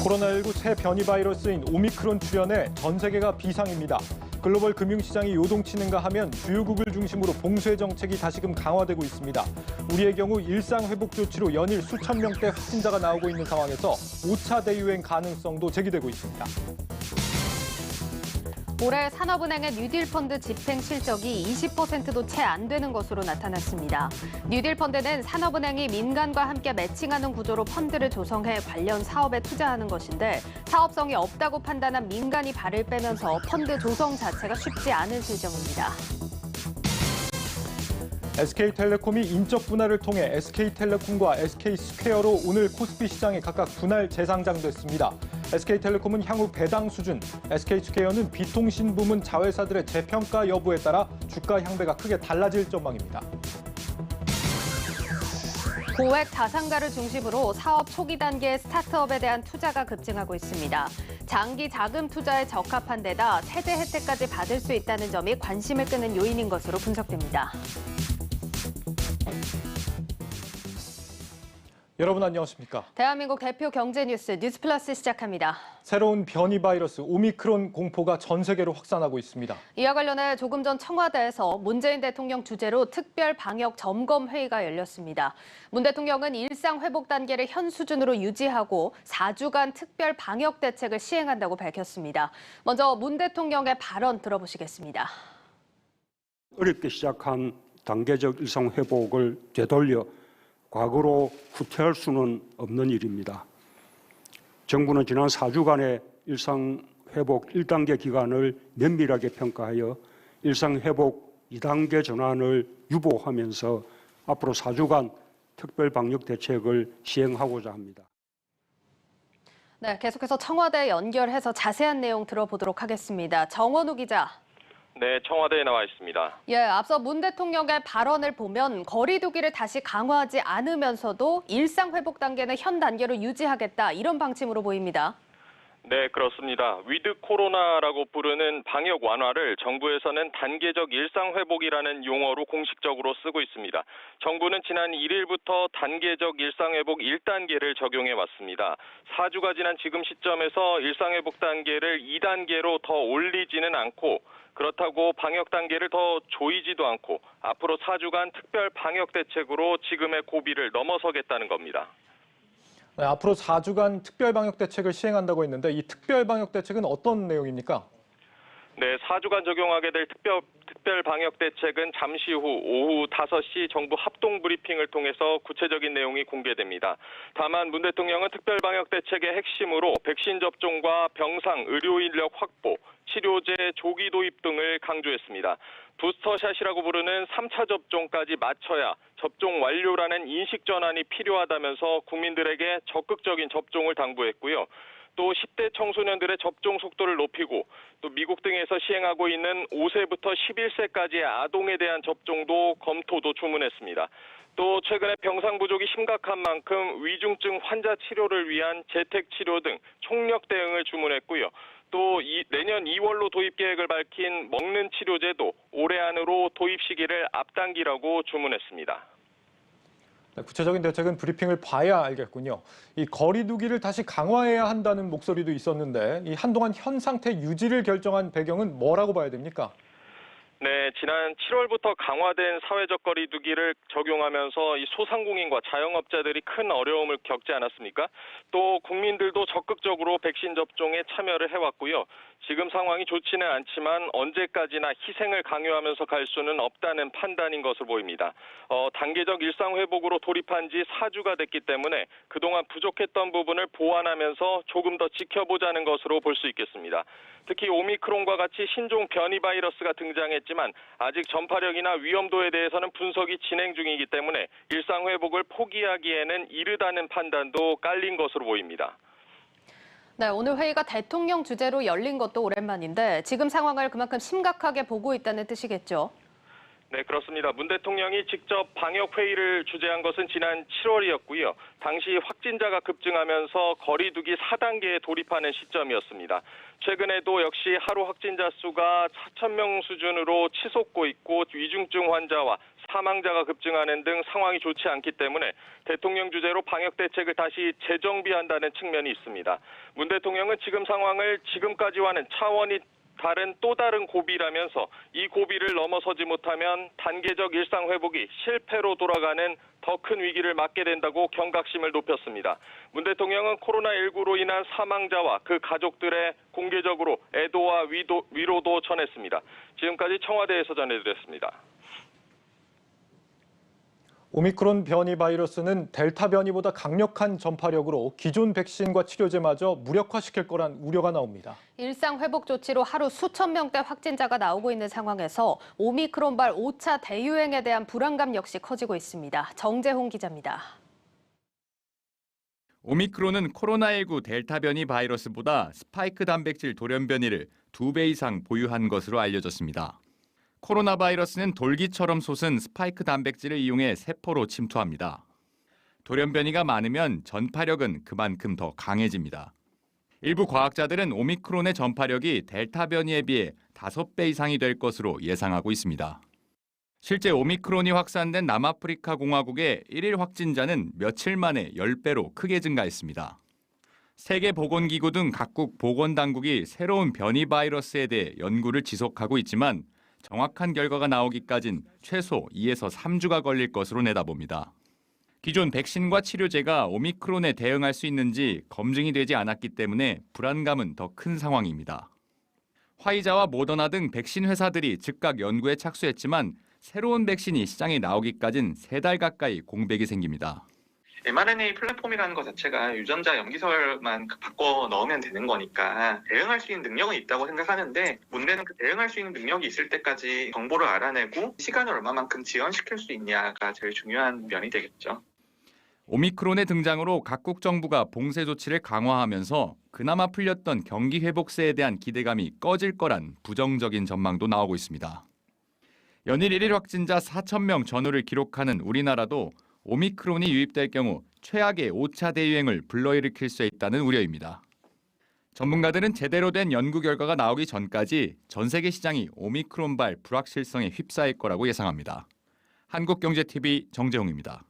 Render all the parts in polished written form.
코로나19 새 변이 바이러스인 오미크론 출현에 전 세계가 비상입니다. 글로벌 금융시장이 요동치는가 하면 주요국을 중심으로 봉쇄 정책이 다시금 강화되고 있습니다. 우리의 경우 일상회복 조치로 연일 수천 명대 확진자가 나오고 있는 상황에서 5차 대유행 가능성도 제기되고 있습니다. 올해 산업은행의 뉴딜 펀드 집행 실적이 20%도 채 안 되는 것으로 나타났습니다. 뉴딜 펀드는 산업은행이 민간과 함께 매칭하는 구조로 펀드를 조성해 관련 사업에 투자하는 것인데 사업성이 없다고 판단한 민간이 발을 빼면서 펀드 조성 자체가 쉽지 않은 실정입니다. SK텔레콤이 인적 분할을 통해 SK텔레콤과 SK스퀘어로 오늘 코스피 시장에 각각 분할 재상장됐습니다. SK텔레콤은 향후 배당 수준, SK스퀘어는 비통신 부문 자회사들의 재평가 여부에 따라 주가 향배가 크게 달라질 전망입니다. 고액 자산가를 중심으로 사업 초기 단계의 스타트업에 대한 투자가 급증하고 있습니다. 장기 자금 투자에 적합한 데다 세제 혜택까지 받을 수 있다는 점이 관심을 끄는 요인인 것으로 분석됩니다. 여러분 안녕하십니까? 대한민국 대표 경제 뉴스 뉴스플러스 시작합니다. 새로운 변이 바이러스 오미크론 공포가 전 세계로 확산하고 있습니다. 이와 관련해 조금 전 청와대에서 문재인 대통령 주재로 특별 방역 점검 회의가 열렸습니다. 문 대통령은 일상 회복 단계를 현 수준으로 유지하고 4주간 특별 방역 대책을 시행한다고 밝혔습니다. 먼저 문 대통령의 발언 들어보시겠습니다. 어렵게 시작한 단계적 일상 회복을 되돌려 과거로 후퇴할 수는 없는 일입니다. 정부는 지난 4주간의 일상회복 1단계 기간을 면밀하게 평가하여 일상회복 2단계 전환을 유보하면서 앞으로 4주간 특별방역 대책을 시행하고자 합니다. 네, 계속해서 청와대 연결해서 자세한 내용 들어보도록 하겠습니다. 정원우 기자. 네, 청와대에 나와 있습니다. 예, 앞서 문 대통령의 발언을 보면 거리 두기를 다시 강화하지 않으면서도 일상 회복 단계는 현 단계로 유지하겠다 이런 방침으로 보입니다. 네, 그렇습니다. 위드 코로나라고 부르는 방역 완화를 정부에서는 단계적 일상 회복이라는 용어로 공식적으로 쓰고 있습니다. 정부는 지난 1일부터 단계적 일상 회복 1단계를 적용해 왔습니다. 4주가 지난 지금 시점에서 일상 회복 단계를 2단계로 더 올리지는 않고 그렇다고 방역 단계를 더 조이지도 않고 앞으로 4주간 특별 방역 대책으로 지금의 고비를 넘어서겠다는 겁니다. 네, 앞으로 4주간 특별 방역 대책을 시행한다고 했는데 이 특별 방역 대책은 어떤 내용입니까? 네, 4주간 적용하게 될 특별 방역 대책은 잠시 후 오후 5시 정부 합동 브리핑을 통해서 구체적인 내용이 공개됩니다. 다만 문 대통령은 특별 방역 대책의 핵심으로 백신 접종과 병상, 의료 인력 확보, 치료제 조기 도입 등을 강조했습니다. 부스터샷이라고 부르는 3차 접종까지 마쳐야 접종 완료라는 인식 전환이 필요하다면서 국민들에게 적극적인 접종을 당부했고요. 또 10대 청소년들의 접종 속도를 높이고 또 미국 등에서 시행하고 있는 5세부터 11세까지의 아동에 대한 접종도 검토도 주문했습니다. 또 최근에 병상 부족이 심각한 만큼 위중증 환자 치료를 위한 재택 치료 등 총력 대응을 주문했고요. 또 내년 2월로 도입 계획을 밝힌 먹는 치료제도 올해 안으로 도입 시기를 앞당기라고 주문했습니다. 네, 구체적인 대책은 브리핑을 봐야 알겠군요. 이 거리 두기를 다시 강화해야 한다는 목소리도 있었는데 이 한동안 현 상태 유지를 결정한 배경은 뭐라고 봐야 됩니까? 네, 지난 7월부터 강화된 사회적 거리 두기를 적용하면서 이 소상공인과 자영업자들이 큰 어려움을 겪지 않았습니까? 또 국민들도 적극적으로 백신 접종에 참여를 해왔고요. 지금 상황이 좋지는 않지만 언제까지나 희생을 강요하면서 갈 수는 없다는 판단인 것으로 보입니다. 단계적 일상 회복으로 돌입한 지 4주가 됐기 때문에 그동안 부족했던 부분을 보완하면서 조금 더 지켜보자는 것으로 볼 수 있겠습니다. 특히 오미크론과 같이 신종 변이 바이러스가 등장했지만 아직 전파력이나 위험도에 대해서는 분석이 진행 중이기 때문에 일상 회복을 포기하기에는 이르다는 판단도 깔린 것으로 보입니다. 네, 오늘 회의가 대통령 주재로 열린 것도 오랜만인데 지금 상황을 그만큼 심각하게 보고 있다는 뜻이겠죠? 네, 그렇습니다. 문 대통령이 직접 방역 회의를 주재한 것은 지난 7월이었고요. 당시 확진자가 급증하면서 거리 두기 4단계에 돌입하는 시점이었습니다. 최근에도 역시 하루 확진자 수가 4,000명 수준으로 치솟고 있고 위중증 환자와 사망자가 급증하는 등 상황이 좋지 않기 때문에 대통령 주재로 방역 대책을 다시 재정비한다는 측면이 있습니다. 문 대통령은 지금 상황을 지금까지와는 차원이 다른 또 다른 고비라면서 이 고비를 넘어서지 못하면 단계적 일상 회복이 실패로 돌아가는 더 큰 위기를 맞게 된다고 경각심을 높였습니다. 문 대통령은 코로나19로 인한 사망자와 그 가족들의 공개적으로 애도와 위로도 전했습니다. 지금까지 청와대에서 전해드렸습니다. 오미크론 변이 바이러스는 델타 변이보다 강력한 전파력으로 기존 백신과 치료제마저 무력화시킬 거란 우려가 나옵니다. 일상 회복 조치로 하루 수천 명대 확진자가 나오고 있는 상황에서 오미크론발 5차 대유행에 대한 불안감 역시 커지고 있습니다. 정재홍 기자입니다. 오미크론은 코로나19 델타 변이 바이러스보다 스파이크 단백질 돌연 변이를 2배 이상 보유한 것으로 알려졌습니다. 코로나 바이러스는 돌기처럼 솟은 스파이크 단백질을 이용해 세포로 침투합니다. 돌연 변이가 많으면 전파력은 그만큼 더 강해집니다. 일부 과학자들은 오미크론의 전파력이 델타 변이에 비해 5배 이상이 될 것으로 예상하고 있습니다. 실제 오미크론이 확산된 남아프리카 공화국의 1일 확진자는 며칠 만에 10배로 크게 증가했습니다. 세계보건기구 등 각국 보건당국이 새로운 변이 바이러스에 대해 연구를 지속하고 있지만 정확한 결과가 나오기까진 최소 2에서 3주가 걸릴 것으로 내다봅니다. 기존 백신과 치료제가 오미크론에 대응할 수 있는지 검증이 되지 않았기 때문에 불안감은 더 큰 상황입니다. 화이자와 모더나 등 백신 회사들이 즉각 연구에 착수했지만 새로운 백신이 시장에 나오기까진 3달 가까이 공백이 생깁니다. mRNA 플랫폼이라는 것 자체가 유전자 염기설만 바꿔 넣으면 되는 거니까 대응할 수 있는 능력은 있다고 생각하는데 문제는 그 대응할 수 있는 능력이 있을 때까지 정보를 알아내고 시간을 얼마만큼 지연시킬 수 있냐가 제일 중요한 면이 되겠죠. 오미크론의 등장으로 각국 정부가 봉쇄 조치를 강화하면서 그나마 풀렸던 경기 회복세에 대한 기대감이 꺼질 거란 부정적인 전망도 나오고 있습니다. 연일 1일 확진자 4,000명 전후를 기록하는 우리나라도 오미크론이 유입될 경우 최악의 5차 대유행을 불러일으킬 수 있다는 우려입니다. 전문가들은 제대로 된 연구 결과가 나오기 전까지 전 세계 시장이 오미크론발 불확실성에 휩싸일 거라고 예상합니다. 한국경제TV 정재홍입니다.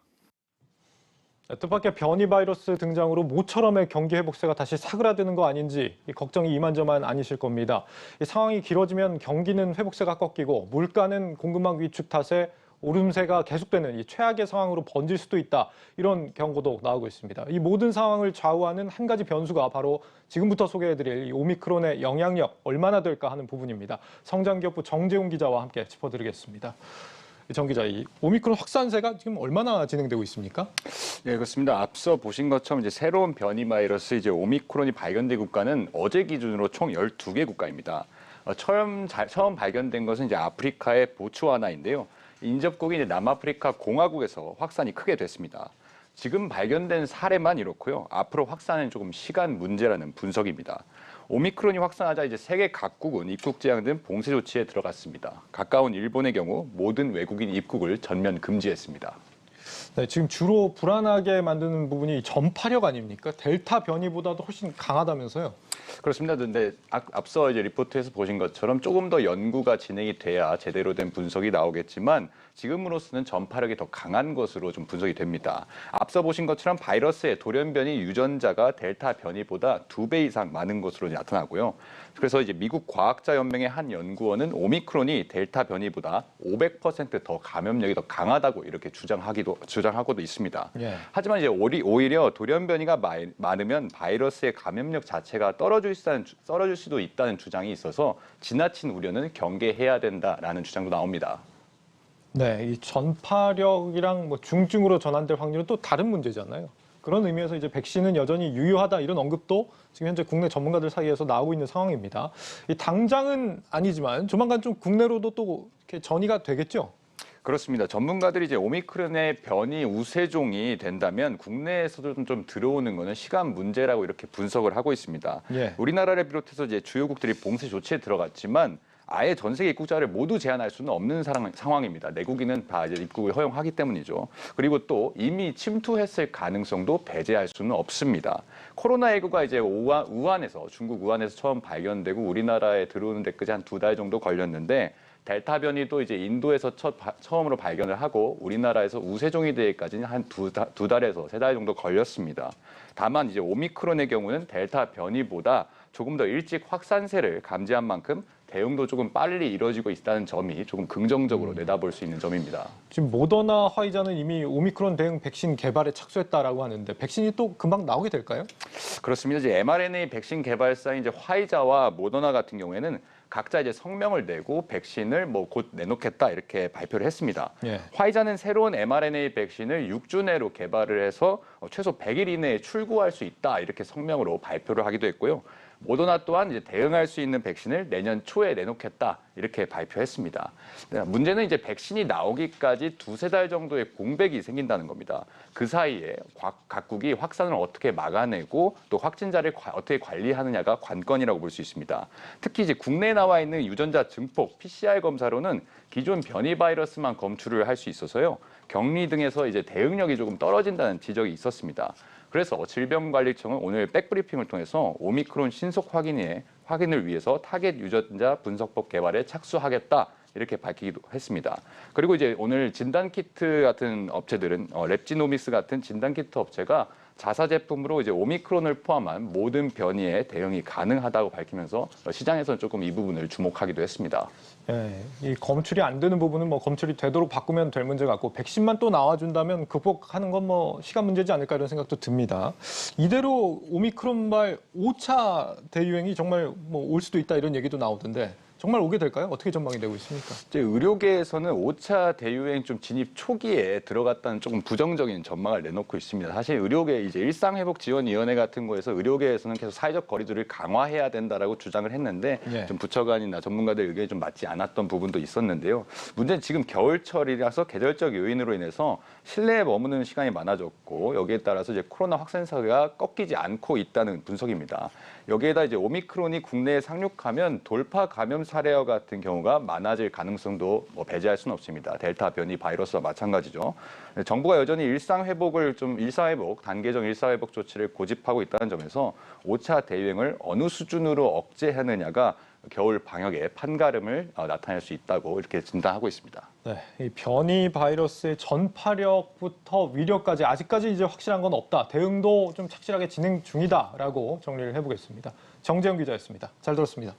뜻밖의 변이 바이러스 등장으로 모처럼의 경기 회복세가 다시 사그라드는 거 아닌지 걱정이 이만저만 아니실 겁니다. 이 상황이 길어지면 경기는 회복세가 꺾이고 물가는 공급망 위축 탓에 오름세가 계속되는 이 최악의 상황으로 번질 수도 있다. 이런 경고도 나오고 있습니다. 이 모든 상황을 좌우하는 한 가지 변수가 바로 지금부터 소개해드릴 이 오미크론의 영향력 얼마나 될까 하는 부분입니다. 성장기업부 정재훈 기자와 함께 짚어드리겠습니다. 정 기자, 이 오미크론 확산세가 지금 얼마나 진행되고 있습니까? 네, 그렇습니다. 앞서 보신 것처럼 이제 새로운 변이 바이러스 오미크론이 발견된 국가는 어제 기준으로 총 12개 국가입니다. 처음 발견된 것은 이제 아프리카의 보츠와나인데요. 인접국인 이제 남아프리카 공화국에서 확산이 크게 됐습니다. 지금 발견된 사례만 이렇고요. 앞으로 확산은 조금 시간 문제라는 분석입니다. 오미크론이 확산하자 이제 세계 각국은 입국 제한 등 봉쇄 조치에 들어갔습니다. 가까운 일본의 경우 모든 외국인 입국을 전면 금지했습니다. 네, 지금 주로 불안하게 만드는 부분이 전파력 아닙니까? 델타 변이보다도 훨씬 강하다면서요? 그렇습니다. 근데 앞서 이제 리포트에서 보신 것처럼 조금 더 연구가 진행이 돼야 제대로 된 분석이 나오겠지만 지금으로서는 전파력이 더 강한 것으로 좀 분석이 됩니다. 앞서 보신 것처럼 바이러스의 돌연 변이 유전자가 델타 변이보다 2배 이상 많은 것으로 나타나고요. 그래서 이제 미국 과학자 연맹의 한 연구원은 오미크론이 델타 변이보다 500% 더 감염력이 더 강하다고 이렇게 주장하고도 있습니다. 예. 하지만 이제 오히려 돌연 변이가 많으면 바이러스의 감염력 자체가 떨어질 수도 있다는 주장이 있어서 지나친 우려는 경계해야 된다라는 주장도 나옵니다. 네, 이 전파력이랑 중증으로 전환될 확률은 또 다른 문제잖아요. 그런 의미에서 이제 백신은 여전히 유효하다 이런 언급도 지금 현재 국내 전문가들 사이에서 나오고 있는 상황입니다. 이 당장은 아니지만 조만간 좀 국내로도 또 이렇게 전이가 되겠죠? 그렇습니다. 전문가들이 이제 오미크론의 변이 우세종이 된다면 국내에서도 좀 들어오는 것은 시간 문제라고 이렇게 분석을 하고 있습니다. 예. 우리나라를 비롯해서 이제 주요국들이 봉쇄 조치에 들어갔지만 아예 전 세계 입국자를 모두 제한할 수는 없는 상황입니다. 내국인은 다 이제 입국을 허용하기 때문이죠. 그리고 또 이미 침투했을 가능성도 배제할 수는 없습니다. 코로나19가 이제 중국 우한에서 처음 발견되고 우리나라에 들어오는 데까지 한 2달 정도 걸렸는데 델타 변이도 이제 인도에서 처음으로 발견을 하고 우리나라에서 우세종이 되기까지는 한 두 달에서 세 달 정도 걸렸습니다. 다만 이제 오미크론의 경우는 델타 변이보다 조금 더 일찍 확산세를 감지한 만큼 대응도 조금 빨리 이루어지고 있다는 점이 조금 긍정적으로 내다볼 수 있는 점입니다. 지금 모더나, 화이자는 이미 오미크론 대응 백신 개발에 착수했다라고 하는데 백신이 또 금방 나오게 될까요? 그렇습니다. 이제 mRNA 백신 개발사인 이제 화이자와 모더나 같은 경우에는 각자 이제 성명을 내고 백신을 뭐 곧 내놓겠다 이렇게 발표를 했습니다. 예. 화이자는 새로운 mRNA 백신을 6주 내로 개발을 해서 최소 100일 이내에 출고할 수 있다 이렇게 성명으로 발표를 하기도 했고요. 모더나 또한 이제 대응할 수 있는 백신을 내년 초에 내놓겠다 이렇게 발표했습니다. 문제는 이제 백신이 나오기까지 두세 달 정도의 공백이 생긴다는 겁니다. 그 사이에 각국이 확산을 어떻게 막아내고 또 확진자를 어떻게 관리하느냐가 관건이라고 볼 수 있습니다. 특히 이제 국내에 나와 있는 유전자 증폭 PCR 검사로는 기존 변이 바이러스만 검출을 할 수 있어서요. 격리 등에서 이제 대응력이 조금 떨어진다는 지적이 있었습니다. 그래서 질병관리청은 오늘 백브리핑을 통해서 오미크론 신속 확인을 위해서 타겟 유전자 분석법 개발에 착수하겠다 이렇게 밝히기도 했습니다. 그리고 이제 오늘 진단키트 같은 업체들은 랩지노믹스 같은 진단키트 업체가 자사 제품으로 이제 오미크론을 포함한 모든 변이에 대응이 가능하다고 밝히면서 시장에서는 조금 이 부분을 주목하기도 했습니다. 예, 이 검출이 안 되는 부분은 뭐 검출이 되도록 바꾸면 될 문제 같고 백신만 또 나와준다면 극복하는 건 뭐 시간 문제지 않을까 이런 생각도 듭니다. 이대로 오미크론발 5차 대유행이 정말 뭐 올 수도 있다 이런 얘기도 나오던데 정말 오게 될까요? 어떻게 전망이 되고 있습니까? 이제 의료계에서는 5차 대유행 좀 진입 초기에 들어갔다는 조금 부정적인 전망을 내놓고 있습니다. 사실 의료계 이제 일상회복지원위원회 같은 거에서 의료계에서는 계속 사회적 거리두기를 강화해야 된다라고 주장을 했는데 예. 좀 부처간이나 전문가들 의견이 좀 맞지 않았던 부분도 있었는데요. 문제는 지금 겨울철이라서 계절적 요인으로 인해서 실내에 머무는 시간이 많아졌고 여기에 따라서 이제 코로나 확산세가 꺾이지 않고 있다는 분석입니다. 여기에다 이제 오미크론이 국내에 상륙하면 돌파 감염 사례와 같은 경우가 많아질 가능성도 배제할 수는 없습니다. 델타 변이 바이러스와 마찬가지죠. 정부가 여전히 단계적 일상회복 조치를 고집하고 있다는 점에서 5차 대유행을 어느 수준으로 억제하느냐가 겨울 방역의 판가름을 나타낼 수 있다고 이렇게 진단하고 있습니다. 네, 이 변이 바이러스의 전파력부터 위력까지 아직까지 이제 확실한 건 없다. 대응도 좀 착실하게 진행 중이다라고 정리를 해보겠습니다. 정재영 기자였습니다. 잘 들었습니다.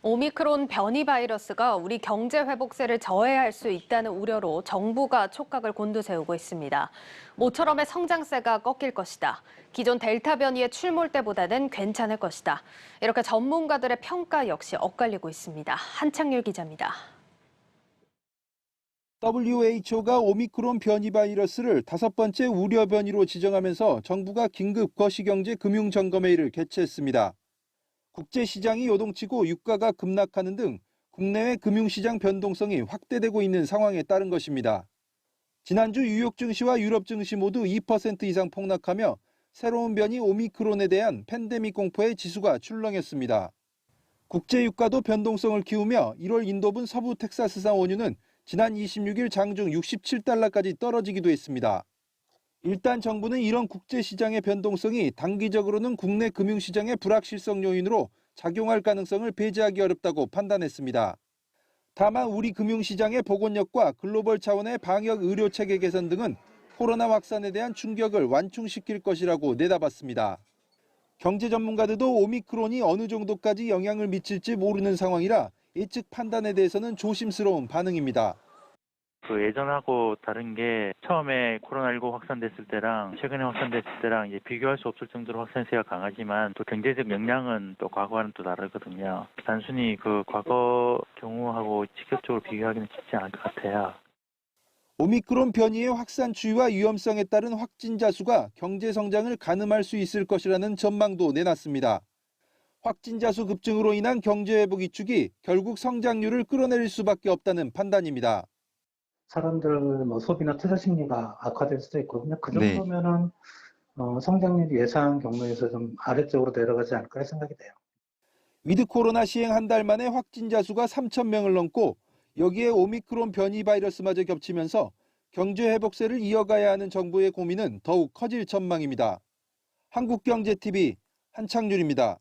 오미크론 변이 바이러스가 우리 경제 회복세를 저해할 수 있다는 우려로 정부가 촉각을 곤두세우고 있습니다. 모처럼의 성장세가 꺾일 것이다. 기존 델타 변이의 출몰 때보다는 괜찮을 것이다. 이렇게 전문가들의 평가 역시 엇갈리고 있습니다. 한창률 기자입니다. WHO가 오미크론 변이 바이러스를 5번째 우려 변이로 지정하면서 정부가 긴급 거시경제 금융점검회의를 개최했습니다. 국제시장이 요동치고 유가가 급락하는 등 국내외 금융시장 변동성이 확대되고 있는 상황에 따른 것입니다. 지난주 뉴욕 증시와 유럽 증시 모두 2% 이상 폭락하며 새로운 변이 오미크론에 대한 팬데믹 공포의 지수가 출렁였습니다. 국제유가도 변동성을 키우며 1월 인도분 서부 텍사스산 원유는 지난 26일 장중 67달러까지 떨어지기도 했습니다. 일단 정부는 이런 국제시장의 변동성이 단기적으로는 국내 금융시장의 불확실성 요인으로 작용할 가능성을 배제하기 어렵다고 판단했습니다. 다만 우리 금융시장의 복원력과 글로벌 차원의 방역 의료 체계 개선 등은 코로나 확산에 대한 충격을 완충시킬 것이라고 내다봤습니다. 경제 전문가들도 오미크론이 어느 정도까지 영향을 미칠지 모르는 상황이라 예측 판단에 대해서는 조심스러운 반응입니다. 예전하고 다른 게 처음에 코로나19 확산됐을 때랑 최근에 확산됐을 때랑 이제 비교할 수 없을 정도로 확산세가 강하지만 또 경제적 역량은 또 과거와는 또 다르거든요. 단순히 그 과거 경우하고 직접적으로 비교하기는 쉽지 않을 것 같아요. 오미크론 변이의 확산 추이와 위험성에 따른 확진자 수가 경제 성장을 가늠할 수 있을 것이라는 전망도 내놨습니다. 확진자 수 급증으로 인한 경제 회복 위축이 결국 성장률을 끌어내릴 수밖에 없다는 판단입니다. 사람들 소비나 투자 심리가 악화될 수도 있거든요. 그 정도면은 성장률이 예상 경로에서 좀 아래쪽으로 내려가지 않을까 생각이 돼요. 위드 코로나 시행 한 달 만에 확진자 수가 3,000명을 넘고 여기에 오미크론 변이 바이러스마저 겹치면서 경제 회복세를 이어가야 하는 정부의 고민은 더욱 커질 전망입니다. 한국경제TV 한창률입니다.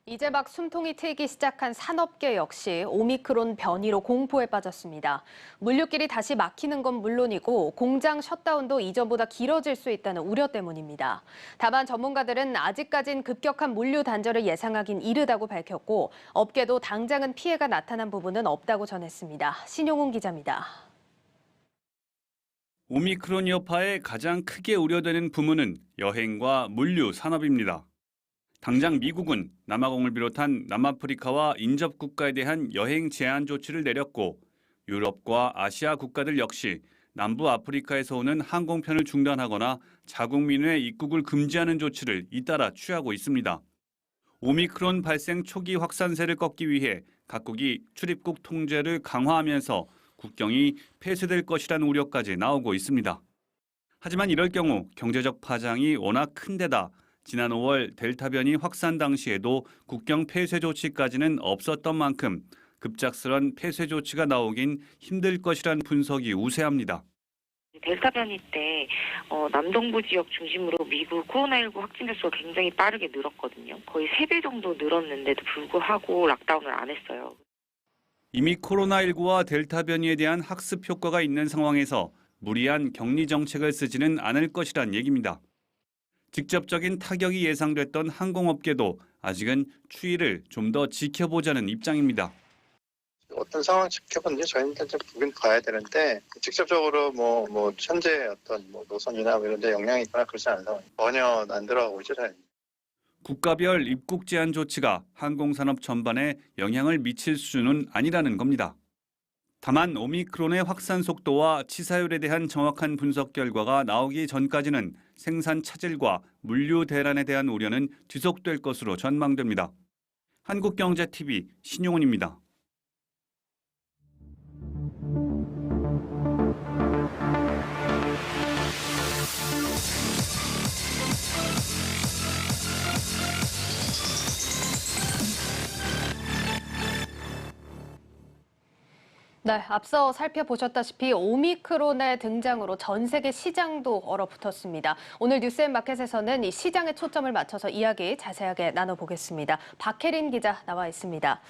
이제 막 숨통이 트이기 시작한 산업계 역시 오미크론 변이로 공포에 빠졌습니다. 물류길이 다시 막히는 건 물론이고 공장 셧다운도 이전보다 길어질 수 있다는 우려 때문입니다. 다만 전문가들은 아직까진 급격한 물류 단절을 예상하긴 이르다고 밝혔고 업계도 당장은 피해가 나타난 부분은 없다고 전했습니다. 신용훈 기자입니다. 오미크론 여파에 가장 크게 우려되는 부문은 여행과 물류 산업입니다. 당장 미국은 남아공을 비롯한 남아프리카와 인접 국가에 대한 여행 제한 조치를 내렸고 유럽과 아시아 국가들 역시 남부 아프리카에서 오는 항공편을 중단하거나 자국민의 입국을 금지하는 조치를 잇따라 취하고 있습니다. 오미크론 발생 초기 확산세를 꺾기 위해 각국이 출입국 통제를 강화하면서 국경이 폐쇄될 것이라는 우려까지 나오고 있습니다. 하지만 이럴 경우 경제적 파장이 워낙 큰 데다 지난 5월 델타 변이 확산 당시에도 국경 폐쇄 조치까지는 없었던 만큼 급작스런 폐쇄 조치가 나오긴 힘들 것이라는 분석이 우세합니다. 델타 변이 때 남동부 지역 중심으로 미국 코로나19 확진자 수가 굉장히 빠르게 늘었거든요. 거의 3배 정도 늘었는데도 불구하고 락다운을 안 했어요. 이미 코로나19와 델타 변이에 대한 학습 효과가 있는 상황에서 무리한 격리 정책을 쓰지는 않을 것이란 얘기입니다. 직접적인 타격이 예상됐던 항공업계도 아직은 추이를 좀 더 지켜보자는 입장입니다. 어떤 상황 지켜보는지 저희는 좀 보긴 봐야 되는데 직접적으로 현재 어떤 노선이나 이런 데 영향이 있거나 그렇지 않은 상황 전혀 안 들어가고 있죠. 저희는. 국가별 입국 제한 조치가 항공산업 전반에 영향을 미칠 수준은 아니라는 겁니다. 다만 오미크론의 확산 속도와 치사율에 대한 정확한 분석 결과가 나오기 전까지는 생산 차질과 물류 대란에 대한 우려는 지속될 것으로 전망됩니다. 한국경제TV 신용훈입니다. 네, 앞서 살펴보셨다시피 오미크론의 등장으로 전 세계 시장도 얼어붙었습니다. 오늘 뉴스앤마켓에서는 이 시장에 초점을 맞춰서 이야기 자세하게 나눠보겠습니다. 박혜린 기자 나와 있습니다.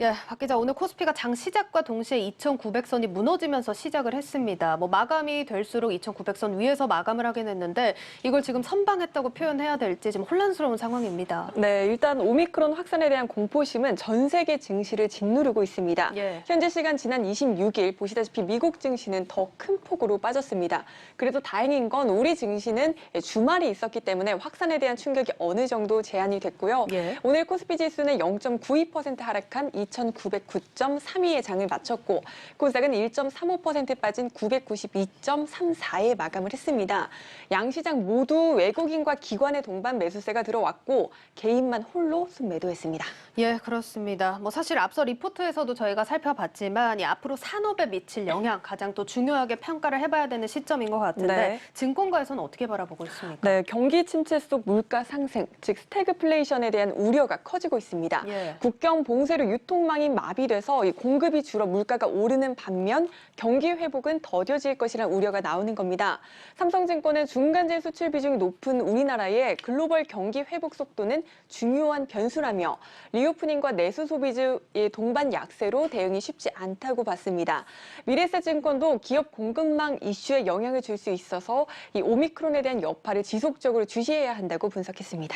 예, 박 기자, 오늘 코스피가 장 시작과 동시에 2,900선이 무너지면서 시작을 했습니다. 마감이 될수록 2,900선 위에서 마감을 하긴 했는데 이걸 지금 선방했다고 표현해야 될지 좀 혼란스러운 상황입니다. 네, 일단 오미크론 확산에 대한 공포심은 전 세계 증시를 짓누르고 있습니다. 예. 현재 시간 지난 26일 보시다시피 미국 증시는 더 큰 폭으로 빠졌습니다. 그래도 다행인 건 우리 증시는 주말이 있었기 때문에 확산에 대한 충격이 어느 정도 제한이 됐고요. 예. 오늘 코스피 지수는 0.92% 하락한 2,909.32의 장을 마쳤고 코스닥은 1.35% 빠진 992.34에 마감을 했습니다. 양시장 모두 외국인과 기관의 동반 매수세가 들어왔고 개인만 홀로 순매도했습니다. 예, 그렇습니다. 사실 앞서 리포트에서도 저희가 살펴봤지만 이 앞으로 산업에 미칠 영향 가장 또 중요하게 평가를 해봐야 되는 시점인 것 같은데 네. 증권가에서는 어떻게 바라보고 있습니까? 네, 경기 침체 속 물가 상승, 즉 스태그플레이션에 대한 우려가 커지고 있습니다. 예. 국경 봉쇄로 유통망이 마비돼서 이 공급이 줄어 물가가 오르는 반면 경기 회복은 더뎌질 것이라는 우려가 나오는 겁니다. 삼성증권은 중간재 수출 비중이 높은 우리나라의 글로벌 경기 회복 속도는 중요한 변수라며 리오프닝과 내수 소비주의 동반 약세로 대응이 쉽지 않다고 봤습니다. 미래에셋증권도 기업 공급망 이슈에 영향을 줄 수 있어서 이 오미크론에 대한 여파를 지속적으로 주시해야 한다고 분석했습니다.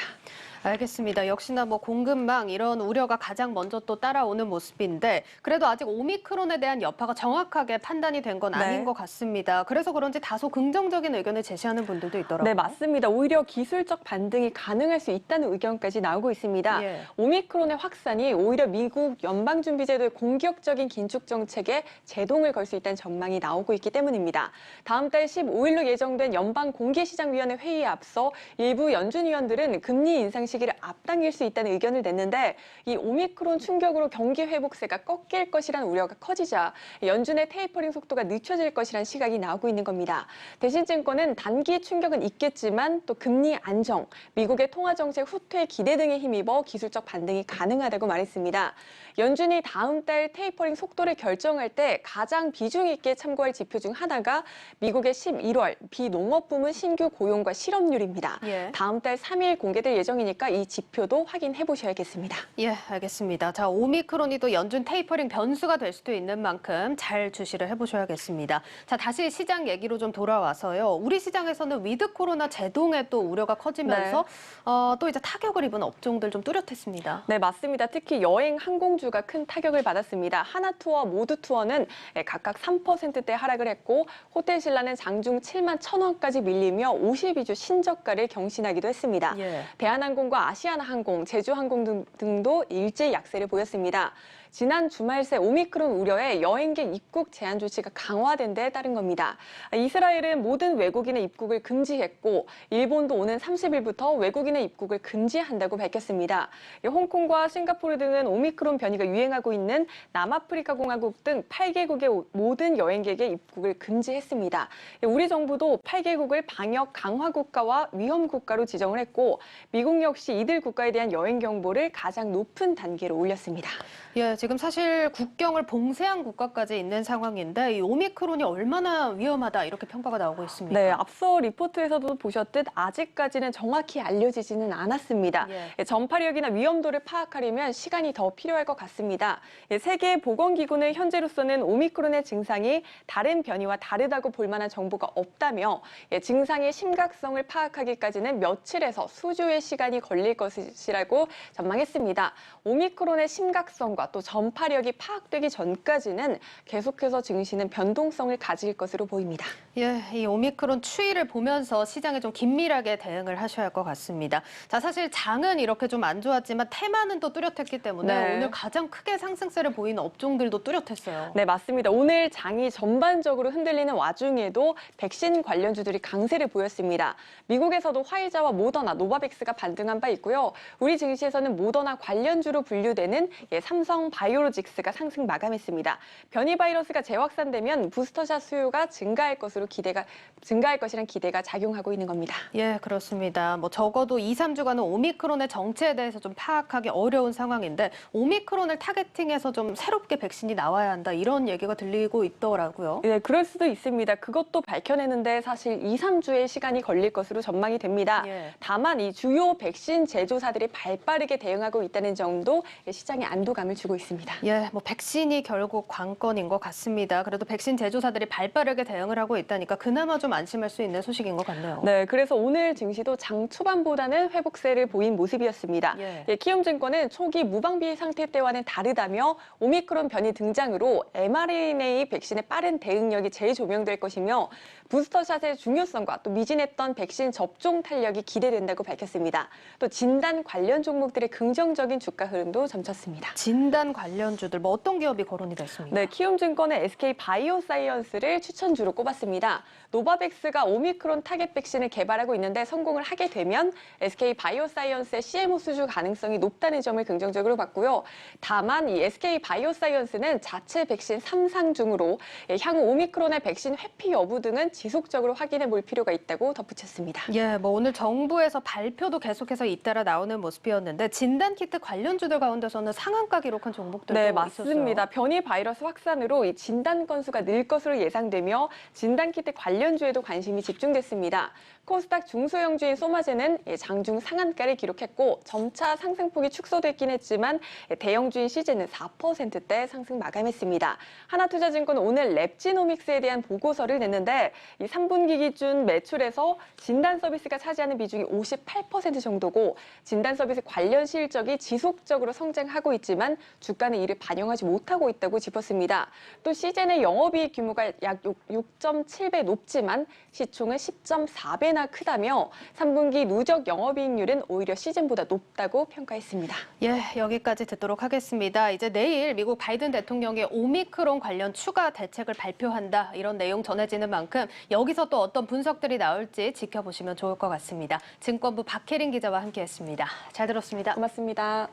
알겠습니다. 역시나 공급망 이런 우려가 가장 먼저 또 따라오는 모습인데 그래도 아직 오미크론에 대한 여파가 정확하게 판단이 된 건 아닌 것 같습니다. 그래서 그런지 다소 긍정적인 의견을 제시하는 분들도 있더라고요. 네, 맞습니다. 오히려 기술적 반등이 가능할 수 있다는 의견까지 나오고 있습니다. 예. 오미크론의 확산이 오히려 미국 연방준비제도의 공격적인 긴축 정책에 제동을 걸 수 있다는 전망이 나오고 있기 때문입니다. 다음 달 15일로 예정된 연방공개시장위원회 회의에 앞서 일부 연준 위원들은 금리 인상 시기를 앞당길 수 있다는 의견을 냈는데 이 오미크론 충격으로 경기 회복세가 꺾일 것이라는 우려가 커지자 연준의 테이퍼링 속도가 늦춰질 것이라는 시각이 나오고 있는 겁니다. 대신증권은 단기 충격은 있겠지만 또 금리 안정, 미국의 통화정책 후퇴 기대 등에 힘입어 기술적 반등이 가능하다고 말했습니다. 연준이 다음 달 테이퍼링 속도를 결정할 때 가장 비중 있게 참고할 지표 중 하나가 미국의 11월 비농업 부문 신규 고용과 실업률입니다. 예. 다음 달 3일 공개될 예정이니까 이 지표도 확인해 보셔야겠습니다. 예, 알겠습니다. 자, 오미크론이 또 연준 테이퍼링 변수가 될 수도 있는 만큼 잘 주시를 해보셔야겠습니다. 자, 다시 시장 얘기로 좀 돌아와서요. 우리 시장에서는 위드 코로나 제동에 또 우려가 커지면서 또 이제 타격을 입은 업종들 좀 뚜렷했습니다. 네, 맞습니다. 특히 여행 항공주가 큰 타격을 받았습니다. 하나투어, 모두투어는 각각 3%대 하락을 했고 호텔신라는 장중 7만 1,000원까지 밀리며 52주 신저가를 경신하기도 했습니다. 예. 대한항공과 아시아나항공, 제주항공 등도 일제 약세를 보였습니다. 지난 주말 새 오미크론 우려에 여행객 입국 제한 조치가 강화된 데에 따른 겁니다. 이스라엘은 모든 외국인의 입국을 금지했고 일본도 오는 30일부터 외국인의 입국을 금지한다고 밝혔습니다. 홍콩과 싱가포르 등은 오미크론 변이가 유행하고 있는 남아프리카 공화국 등 8개국의 모든 여행객의 입국을 금지했습니다. 우리 정부도 8개국을 방역 강화 국가와 위험 국가로 지정을 했고 미국 역시 이들 국가에 대한 여행 경보를 가장 높은 단계로 올렸습니다. 예, 지금 사실 국경을 봉쇄한 국가까지 있는 상황인데 이 오미크론이 얼마나 위험하다 이렇게 평가가 나오고 있습니다. 네, 앞서 리포트에서도 보셨듯 아직까지는 정확히 알려지지는 않았습니다. 예. 전파력이나 위험도를 파악하려면 시간이 더 필요할 것 같습니다. 세계보건기구는 현재로서는 오미크론의 증상이 다른 변이와 다르다고 볼 만한 정보가 없다며 증상의 심각성을 파악하기까지는 며칠에서 수주의 시간이 걸릴 것이라고 전망했습니다. 오미크론의 심각성과 또 전파력이 파악되기 전까지는 계속해서 증시는 변동성을 가질 것으로 보입니다. 예, 이 오미크론 추이를 보면서 시장에 좀 긴밀하게 대응을 하셔야 할 것 같습니다. 자, 사실 장은 이렇게 좀 안 좋았지만 테마는 또 뚜렷했기 때문에 네. 오늘 가장 크게 상승세를 보이는 업종들도 뚜렷했어요. 네, 맞습니다. 오늘 장이 전반적으로 흔들리는 와중에도 백신 관련주들이 강세를 보였습니다. 미국에서도 화이자와 모더나, 노바백스가 반등한 바 있고요. 우리 증시에서는 모더나 관련주로 분류되는 삼성 바이오로직스가 상승 마감했습니다. 변이 바이러스가 재확산되면 부스터샷 수요가 증가할 것이란 기대가 작용하고 있는 겁니다. 예, 그렇습니다. 뭐 적어도 2, 3주간은 오미크론의 정체에 대해서 좀 파악하기 어려운 상황인데 오미크론을 타겟팅해서 좀 새롭게 백신이 나와야 한다 이런 얘기가 들리고 있더라고요. 네, 그럴 수도 있습니다. 그것도 밝혀내는데 사실 2, 3주의 시간이 걸릴 것으로 전망이 됩니다. 예. 다만 이 주요 백신 제조사들이 발빠르게 대응하고 있다는 점도 시장에 안도감을 주고 있습니다. 예, 뭐 백신이 결국 관건인 것 같습니다. 그래도 백신 제조사들이 발빠르게 대응을 하고 있다니까 그나마 좀 안심할 수 있는 소식인 것 같네요. 네, 그래서 오늘 증시도 장 초반보다는 회복세를 보인 모습이었습니다. 키움증권은 초기 무방비 상태 때와는 다르다며 오미크론 변이 등장으로 mRNA 백신의 빠른 대응력이 재조명될 것이며 부스터샷의 중요성과 또 미진했던 백신 접종 탄력이 기대된다고 밝혔습니다. 또 진단 관련 종목들의 긍정적인 주가 흐름도 점쳤습니다. 진단 관련주들 뭐 어떤 기업이 거론이 됐습니까? 네, 키움증권은 SK 바이오사이언스를 추천주로 꼽았습니다. 노바백스가 오미크론 타겟 백신을 개발하고 있는데 성공을 하게 되면 SK 바이오사이언스의 CMO 수주 가능성이 높다는 점을 긍정적으로 봤고요. 다만 이 SK 바이오사이언스는 자체 백신 3상 중으로 향후 오미크론의 백신 회피 여부 등은 지속적으로 확인해 볼 필요가 있다고 덧붙였습니다. 예, 뭐 오늘 정부에서 발표도 계속해서 잇따라 나오는 모습이었는데 진단키트 관련주들 가운데서는 상한가 기록한 종목들도 네, 있었어요. 맞습니다. 변이 바이러스 확산으로 이 진단 건수가 늘 것으로 예상되며 진단키트 관련주에도 관심이 집중됐습니다. 코스닥 중소형주인 소마제는 장중 상한가를 기록했고 점차 상승폭이 축소됐긴 했지만 대형주인 시제는 4%대 상승 마감했습니다. 하나투자증권은 오늘 랩지노믹스에 대한 보고서를 냈는데 이 3분기 기준 매출에서 진단 서비스가 차지하는 비중이 58% 정도고 진단 서비스 관련 실적이 지속적으로 성장하고 있지만 주가는 이를 반영하지 못하고 있다고 짚었습니다. 또 시젠의 영업이익 규모가 약 6.7배 높지만 시총은 10.4배나 크다며 3분기 누적 영업이익률은 오히려 시즌보다 높다고 평가했습니다. 예, 여기까지 듣도록 하겠습니다. 이제 내일 미국 바이든 대통령의 오미크론 관련 추가 대책을 발표한다. 이런 내용 전해지는 만큼 여기서 또 어떤 분석들이 나올지 지켜보시면 좋을 것 같습니다. 증권부 박혜린 기자와 함께했습니다. 잘 들었습니다. 고맙습니다.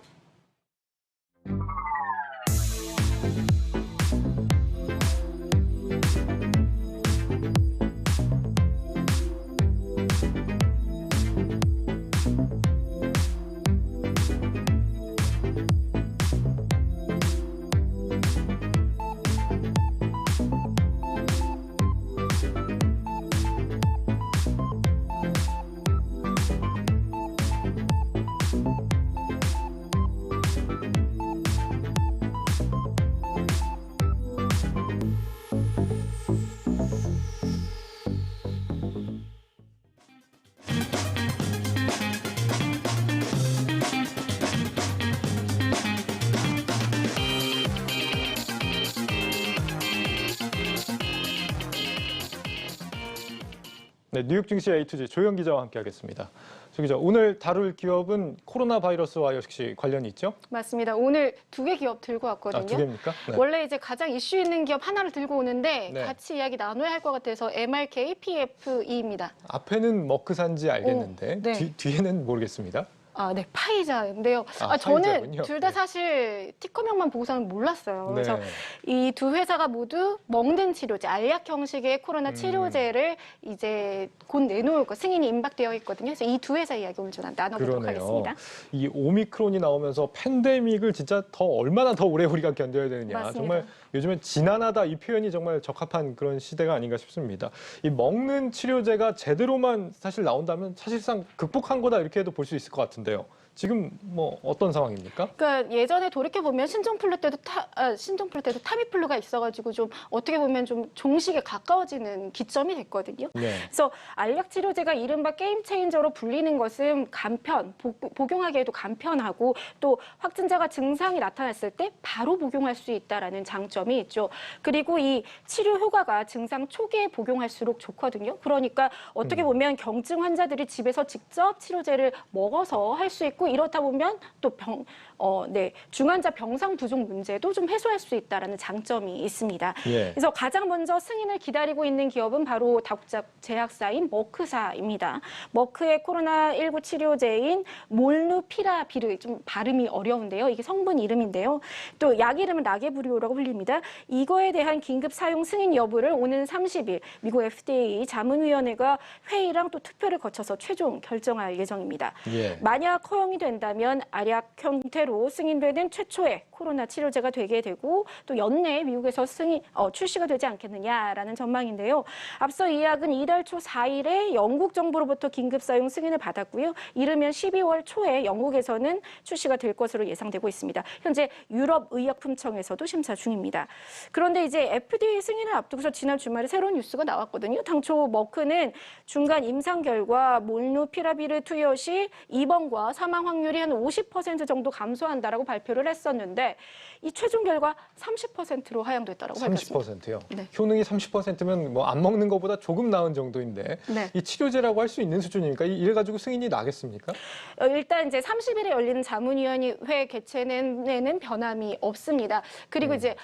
네, 뉴욕 증시 A2J 조영 기자와 함께하겠습니다. 조 기자, 오늘 다룰 기업은 코로나 바이러스와 역시 관련이 있죠? 맞습니다. 오늘 2개 기업 들고 왔거든요. 아, 2개입니까? 네. 원래 이제 가장 이슈 있는 기업 하나를 들고 오는데 네. 같이 이야기 나눠야 할 것 같아서 MRK PFE입니다. 앞에는 머크사인지 알겠는데 네. 뒤에는 모르겠습니다. 아, 네, 파이자인데요. 아, 저는 파이자군요. 둘 다 네. 사실 티커명만 보고서는 몰랐어요. 그래서 네. 이 두 회사가 모두 먹는 치료제, 알약 형식의 코로나 치료제를 이제 곧 내놓을 거 승인이 임박되어 있거든요. 그래서 이 두 회사 이야기 오늘 좀 나눠보도록 그러네요. 하겠습니다. 이 오미크론이 나오면서 팬데믹을 진짜 얼마나 더 오래 우리가 견뎌야 되느냐. 맞습니다. 정말 요즘엔 지난하다 이 표현이 정말 적합한 그런 시대가 아닌가 싶습니다. 이 먹는 치료제가 제대로만 사실 나온다면 사실상 극복한 거다 이렇게 해도 볼 수 있을 것 같은데요. 지금 뭐 어떤 상황입니까? 그러니까 예전에 돌이켜 보면 신종플루 때도 타미플루가 있어가지고 좀 어떻게 보면 좀 종식에 가까워지는 기점이 됐거든요. 네. 그래서 알약 치료제가 이른바 게임 체인저로 불리는 것은 복용하기에도 간편하고 또 확진자가 증상이 나타났을 때 바로 복용할 수 있다라는 장점이 있죠. 그리고 이 치료 효과가 증상 초기에 복용할수록 좋거든요. 그러니까 어떻게 보면 경증 환자들이 집에서 직접 치료제를 먹어서 할 수 있고 이렇다 보면 또 중환자 병상 부족 문제도 좀 해소할 수 있다라는 장점이 있습니다. 예. 그래서 가장 먼저 승인을 기다리고 있는 기업은 바로 다국적 제약사인 머크사입니다. 머크의 코로나19 치료제인 몰누피라비르, 좀 발음이 어려운데요. 이게 성분 이름인데요. 또 약 이름은 라게브리오라고 불립니다. 이거에 대한 긴급 사용 승인 여부를 오는 30일 미국 FDA 자문위원회가 회의랑 또 투표를 거쳐서 최종 결정할 예정입니다. 예. 만약 허용이 된다면 알약 형태로 승인되는 최초의 코로나 치료제가 되게 되고 또 연내에 미국에서 출시가 되지 않겠느냐라는 전망인데요. 앞서 이 약은 이달 초 4일에 영국 정부로부터 긴급 사용 승인을 받았고요. 이르면 12월 초에 영국에서는 출시가 될 것으로 예상되고 있습니다. 현재 유럽의약품청에서도 심사 중입니다. 그런데 이제 FDA 승인을 앞두고서 지난 주말에 새로운 뉴스가 나왔거든요. 당초 머크는 중간 임상 결과 몰누피라비르 투여 시 입원과 사망 확률이 한 50% 정도 감소한다라고 발표를 했었는데 이 최종 결과 30%로 하향됐다라고 밝혔습니다. 30%요? 네. 효능이 30%면 뭐 안 먹는 것보다 조금 나은 정도인데 네. 이 치료제라고 할 수 있는 수준입니까? 이래가지고 승인이 나겠습니까? 일단 이제 30일에 열리는 자문위원회 개최는 변함이 없습니다. 그리고 이제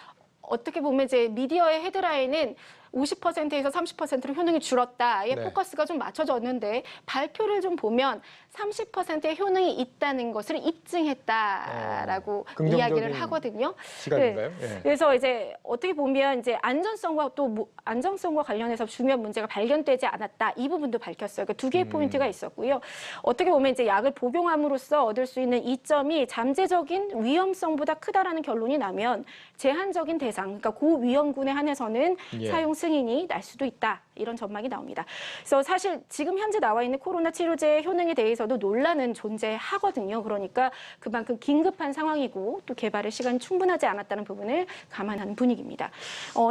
어떻게 보면 이제 미디어의 헤드라인은 50%에서 30%로 효능이 줄었다에 네. 포커스가 좀 맞춰졌는데 발표를 좀 보면 30%의 효능이 있다는 것을 입증했다라고 긍정적인 이야기를 하거든요. 시각인가요? 네. 예. 그래서 이제 어떻게 보면 이제 안전성과 관련해서 중요한 문제가 발견되지 않았다. 이 부분도 밝혔어요. 그러니까 두 개의 포인트가 있었고요. 어떻게 보면 이제 약을 복용함으로써 얻을 수 있는 이점이 잠재적인 위험성보다 크다라는 결론이 나면 제한적인 대상, 그러니까 고위험군에 한해서는 예. 사용 승인이 날 수도 있다. 이런 전망이 나옵니다. 그래서 사실 지금 현재 나와 있는 코로나 치료제의 효능에 대해서도 논란은 존재하거든요. 그러니까 그만큼 긴급한 상황이고 또 개발의 시간이 충분하지 않았다는 부분을 감안하는 분위기입니다.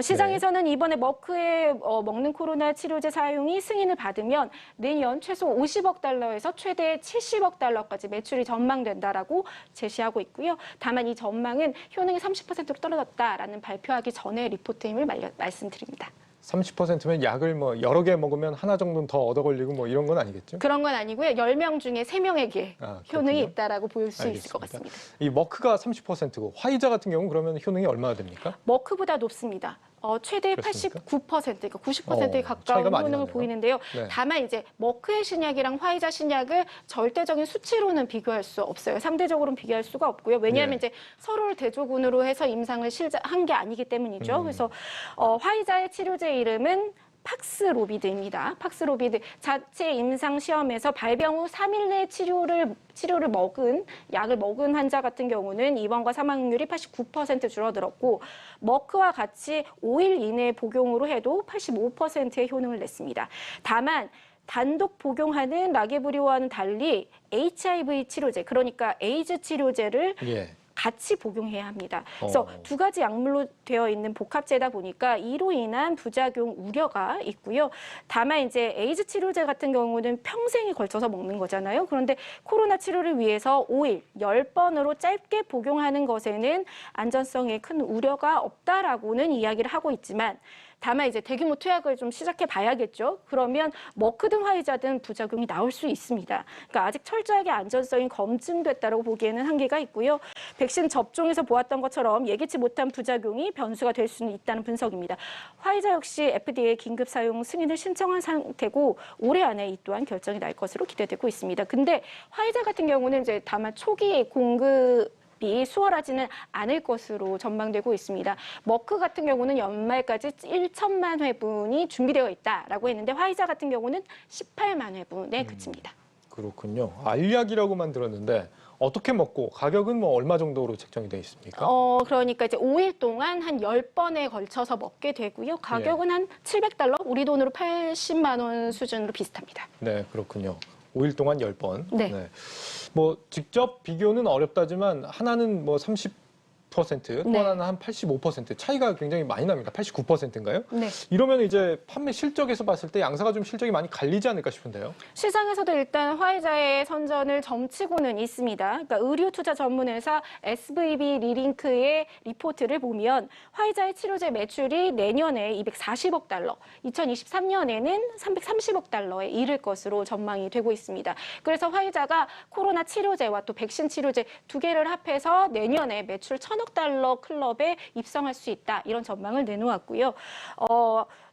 시장에서는 이번에 머크의 먹는 코로나 치료제 사용이 승인을 받으면 내년 최소 50억 달러에서 최대 70억 달러까지 매출이 전망된다라고 제시하고 있고요. 다만 이 전망은 효능이 30%로 떨어졌다라는 발표하기 전에 리포트임을 말씀드립니다. 30%면 약을 뭐 여러 개 먹으면 하나 정도는 더 얻어 걸리고 뭐 이런 건 아니겠죠? 그런 건 아니고요. 10명 중에 3명에게 효능이 있다라고 볼 수 있을 것 같습니다. 이 머크가 30%고 화이자 같은 경우는 그러면 효능이 얼마나 됩니까? 머크보다 높습니다. 최대 그렇습니까? 89%, 그러니까 90%에 가까운 효능을 보이는데요. 네. 다만 이제 머크의 신약이랑 화이자 신약을 절대적인 수치로는 비교할 수 없어요. 상대적으로는 비교할 수가 없고요. 왜냐하면 이제 서로를 대조군으로 해서 임상을 한 게 아니기 때문이죠. 그래서 화이자의 치료제 이름은 팍스로비드입니다. 팍스로비드 자체 임상 시험에서 발병 후 3일 내 치료를 먹은 약을 먹은 환자 같은 경우는 입원과 사망률이 89% 줄어들었고 머크와 같이 5일 이내 복용으로 해도 85%의 효능을 냈습니다. 다만 단독 복용하는 라게브리오와는 달리 HIV 치료제, 그러니까 에이즈 치료제를 같이 복용해야 합니다. 그래서 두 가지 약물로 되어 있는 복합제다 보니까 이로 인한 부작용 우려가 있고요. 다만 이제 에이즈 치료제 같은 경우는 평생에 걸쳐서 먹는 거잖아요. 그런데 코로나 치료를 위해서 5일, 10번으로 짧게 복용하는 것에는 안전성에 큰 우려가 없다라고는 이야기를 하고 있지만 다만 이제 대규모 투약을 좀 시작해 봐야겠죠. 그러면 머크든 화이자든 부작용이 나올 수 있습니다. 그러니까 아직 철저하게 안전성이 검증됐다고 보기에는 한계가 있고요. 백신 접종에서 보았던 것처럼 예기치 못한 부작용이 변수가 될 수는 있다는 분석입니다. 화이자 역시 FDA 긴급 사용 승인을 신청한 상태고 올해 안에 이 또한 결정이 날 것으로 기대되고 있습니다. 근데 화이자 같은 경우는 이제 다만 초기 공급이 수월하지는 않을 것으로 전망되고 있습니다. 머크 같은 경우는 연말까지 1천만 회분이 준비되어 있다라고 했는데 화이자 같은 경우는 18만 회분에 그칩니다. 그렇군요. 알약이라고만 들었는데 어떻게 먹고 가격은 뭐 얼마 정도로 책정이 되어 있습니까? 그러니까 이제 5일 동안 한 10번에 걸쳐서 먹게 되고요. 가격은 한 700달러, 우리 돈으로 80만 원 수준으로 비슷합니다. 네, 그렇군요. 5일 동안 10번. 네. 뭐 직접 비교는 어렵다지만 하나는 뭐 30%, 또 하나는 한 85% 차이가 굉장히 많이 납니다. 89%인가요? 네. 이러면 이제 판매 실적에서 봤을 때 양사가 좀 실적이 많이 갈리지 않을까 싶은데요. 시장에서도 일단 화이자의 선전을 점치고는 있습니다. 그러니까 의료투자 전문회사 SVB 리링크의 리포트를 보면 화이자의 치료제 매출이 내년에 240억 달러, 2023년에는 330억 달러에 이를 것으로 전망이 되고 있습니다. 그래서 화이자가 코로나 치료제와 또 백신 치료제 두 개를 합해서 내년에 매출 1,000억 달러 클럽에 입성할 수 있다. 이런 전망을 내놓았고요.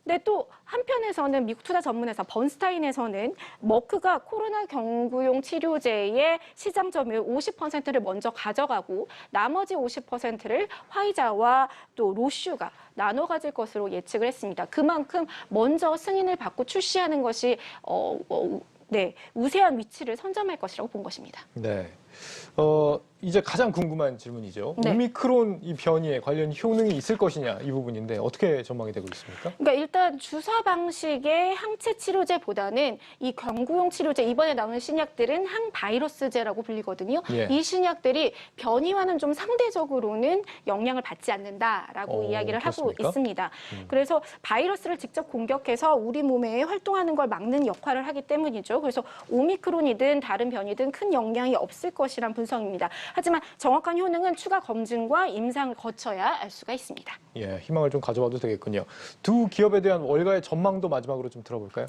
근데 또 한편에서는 미국 투자 전문회사 번스타인에서는 머크가 코로나 경구용 치료제의 시장 점유율 50%를 먼저 가져가고 나머지 50%를 화이자와 또 로슈가 나눠 가질 것으로 예측을 했습니다. 그만큼 먼저 승인을 받고 출시하는 것이 우세한 위치를 선점할 것이라고 본 것입니다. 네. 이제 가장 궁금한 질문이죠. 네. 오미크론 이 변이에 관련 효능이 있을 것이냐 이 부분인데 어떻게 전망이 되고 있습니까? 그러니까 일단 주사 방식의 항체 치료제보다는 이 경구용 치료제 이번에 나오는 신약들은 항바이러스제라고 불리거든요. 이 신약들이 변이와는 좀 상대적으로는 영향을 받지 않는다라고 이야기를 하고 있습니다. 그래서 바이러스를 직접 공격해서 우리 몸에 활동하는 걸 막는 역할을 하기 때문이죠. 그래서 오미크론이든 다른 변이든 큰 영향이 없을 것이란 분석입니다. 하지만 정확한 효능은 추가 검증과 임상을 거쳐야 알 수가 있습니다. 예, 희망을 좀 가져봐도 되겠군요. 두 기업에 대한 월가의 전망도 마지막으로 좀 들어볼까요?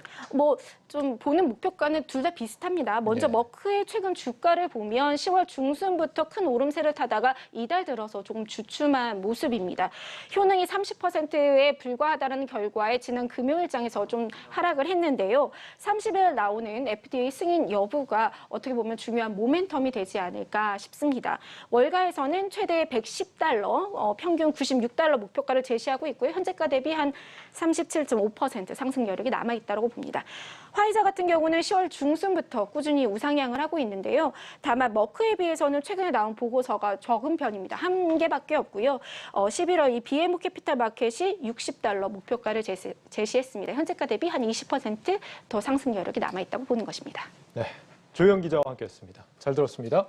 좀 보는 목표가는 둘 다 비슷합니다. 먼저 머크의 최근 주가를 보면 10월 중순부터 큰 오름세를 타다가 이달 들어서 조금 주춤한 모습입니다. 효능이 30%에 불과하다는 결과에 지난 금요일장에서 좀 하락을 했는데요. 30일 나오는 FDA 승인 여부가 어떻게 보면 중요한 모멘텀이 되지 되지 않을까 싶습니다. 월가에서는 최대 110달러, 평균 96달러 목표가를 제시하고 있고요. 현재가 대비 한 37.5% 상승 여력이 남아있다고 봅니다. 화이자 같은 경우는 10월 중순부터 꾸준히 우상향을 하고 있는데요. 다만 머크에 비해서는 최근에 나온 보고서가 적은 편입니다. 한 개밖에 없고요. 11월 이 BMO 캐피탈 마켓이 60달러 목표가를 제시했습니다. 현재가 대비 한 20% 더 상승 여력이 남아있다고 보는 것입니다. 네, 조영 기자와 함께했습니다. 잘 들었습니다.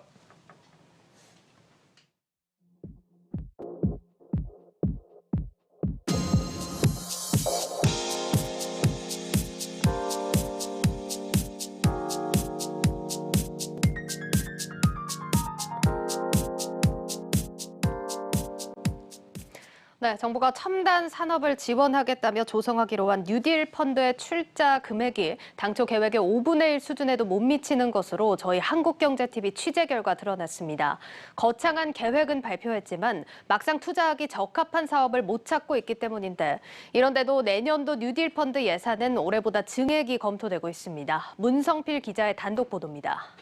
네, 정부가 첨단 산업을 지원하겠다며 조성하기로 한 뉴딜 펀드의 출자 금액이 당초 계획의 5분의 1 수준에도 못 미치는 것으로 저희 한국경제TV 취재 결과 드러났습니다. 거창한 계획은 발표했지만 막상 투자하기 적합한 사업을 못 찾고 있기 때문인데 이런데도 내년도 뉴딜 펀드 예산은 올해보다 증액이 검토되고 있습니다. 문성필 기자의 단독 보도입니다.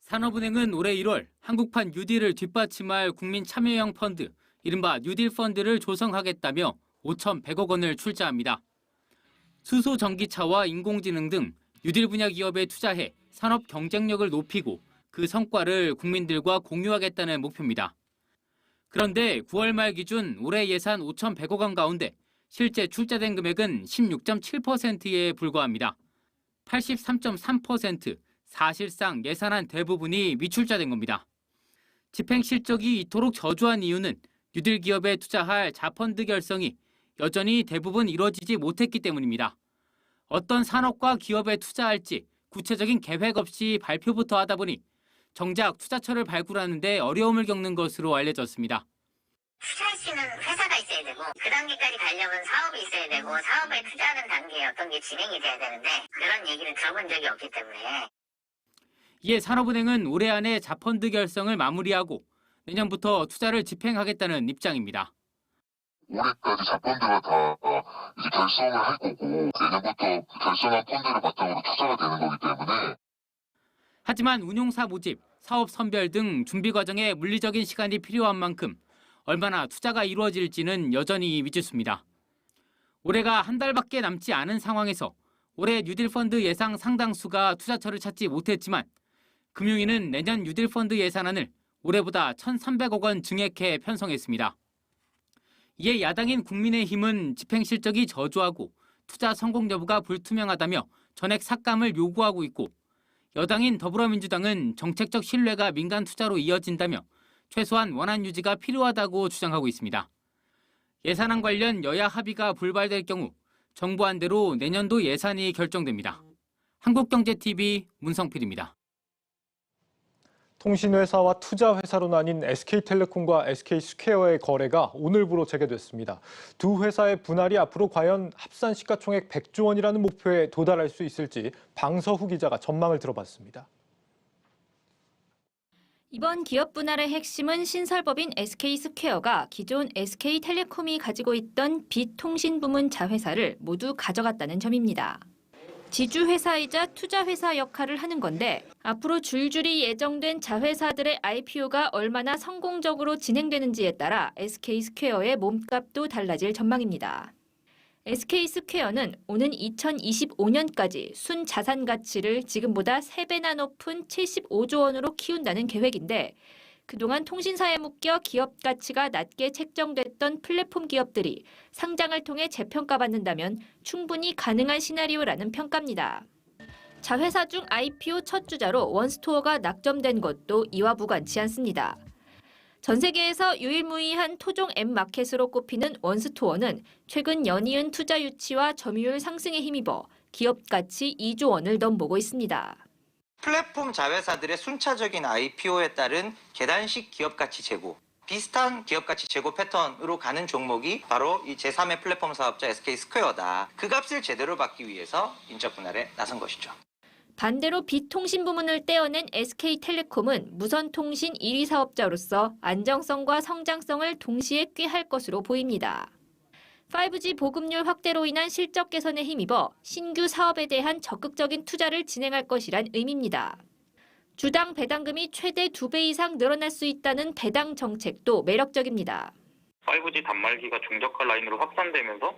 산업은행은 올해 1월 한국판 뉴딜을 뒷받침할 국민 참여형 펀드, 이른바 뉴딜 펀드를 조성하겠다며 5,100억 원을 출자합니다. 수소 전기차와 인공지능 등 뉴딜 분야 기업에 투자해 산업 경쟁력을 높이고 그 성과를 국민들과 공유하겠다는 목표입니다. 그런데 9월 말 기준 올해 예산 5,100억 원 가운데 실제 출자된 금액은 16.7%에 불과합니다. 83.3%, 사실상 예산안 대부분이 미출자된 겁니다. 집행 실적이 이토록 저조한 이유는 뉴딜 기업에 투자할 자펀드 결성이 여전히 대부분 이루어지지 못했기 때문입니다. 어떤 산업과 기업에 투자할지 구체적인 계획 없이 발표부터 하다 보니 정작 투자처를 발굴하는 데 어려움을 겪는 것으로 알려졌습니다. 투자할 수 있는 회사가 있어야 되고 그 단계까지 가려면 사업이 있어야 되고 사업에 투자하는 단계에 어떤 게 진행이 돼야 되는데 그런 얘기를 들어본 적이 없기 때문에 이에 산업은행은 올해 안에 자펀드 결성을 마무리하고 내년부터 투자를 집행하겠다는 입장입니다. 올해까지 자펀드가 다 이제 결성을 할 거고 내년부터 결성한 펀드를 바탕으로 투자가 되는 거기 때문에 하지만 운용사 모집, 사업 선별 등 준비 과정에 물리적인 시간이 필요한 만큼 얼마나 투자가 이루어질지는 여전히 미지수입니다. 올해가 한 달밖에 남지 않은 상황에서 올해 뉴딜 펀드 예상 상당수가 투자처를 찾지 못했지만 금융위는 내년 뉴딜 펀드 예산안을 올해보다 1,300억 원 증액해 편성했습니다. 이에 야당인 국민의힘은 집행 실적이 저조하고 투자 성공 여부가 불투명하다며 전액 삭감을 요구하고 있고 여당인 더불어민주당은 정책적 신뢰가 민간 투자로 이어진다며 최소한 원안 유지가 필요하다고 주장하고 있습니다. 예산안 관련 여야 합의가 불발될 경우 정부안대로 내년도 예산이 결정됩니다. 한국경제TV 문성필입니다. 통신회사와 투자회사로 나뉜 SK텔레콤과 SK스퀘어의 거래가 오늘부로 재개됐습니다. 두 회사의 분할이 앞으로 과연 합산 시가총액 100조 원이라는 목표에 도달할 수 있을지 방서후 기자가 전망을 들어봤습니다. 이번 기업 분할의 핵심은 신설법인 SK스퀘어가 기존 SK텔레콤이 가지고 있던 비통신 부문 자회사를 모두 가져갔다는 점입니다. 지주회사이자 투자회사 역할을 하는 건데 앞으로 줄줄이 예정된 자회사들의 IPO가 얼마나 성공적으로 진행되는지에 따라 SK스퀘어의 몸값도 달라질 전망입니다. SK스퀘어는 오는 2025년까지 순자산 가치를 지금보다 3배나 높은 75조 원으로 키운다는 계획인데 그동안 통신사에 묶여 기업 가치가 낮게 책정됐던 플랫폼 기업들이 상장을 통해 재평가받는다면 충분히 가능한 시나리오라는 평가입니다. 자회사 중 IPO 첫 주자로 원스토어가 낙점된 것도 이와 무관치 않습니다. 전 세계에서 유일무이한 토종 앱마켓으로 꼽히는 원스토어는 최근 연이은 투자 유치와 점유율 상승에 힘입어 기업 가치 2조 원을 넘보고 있습니다. 플랫폼 자회사들의 순차적인 IPO에 따른 계단식 기업가치 제고, 비슷한 기업가치 제고 패턴으로 가는 종목이 바로 이 제3의 플랫폼 사업자 SK스퀘어다. 그 값을 제대로 받기 위해서 인적 분할에 나선 것이죠. 반대로 비통신 부문을 떼어낸 SK텔레콤은 무선통신 1위 사업자로서 안정성과 성장성을 동시에 꾀할 것으로 보입니다. 5G 보급률 확대로 인한 실적 개선에 힘입어 신규 사업에 대한 적극적인 투자를 진행할 것이란 의미입니다. 주당 배당금이 최대 2배 이상 늘어날 수 있다는 배당 정책도 매력적입니다. 5G 단말기가 중저가 라인으로 확산되면서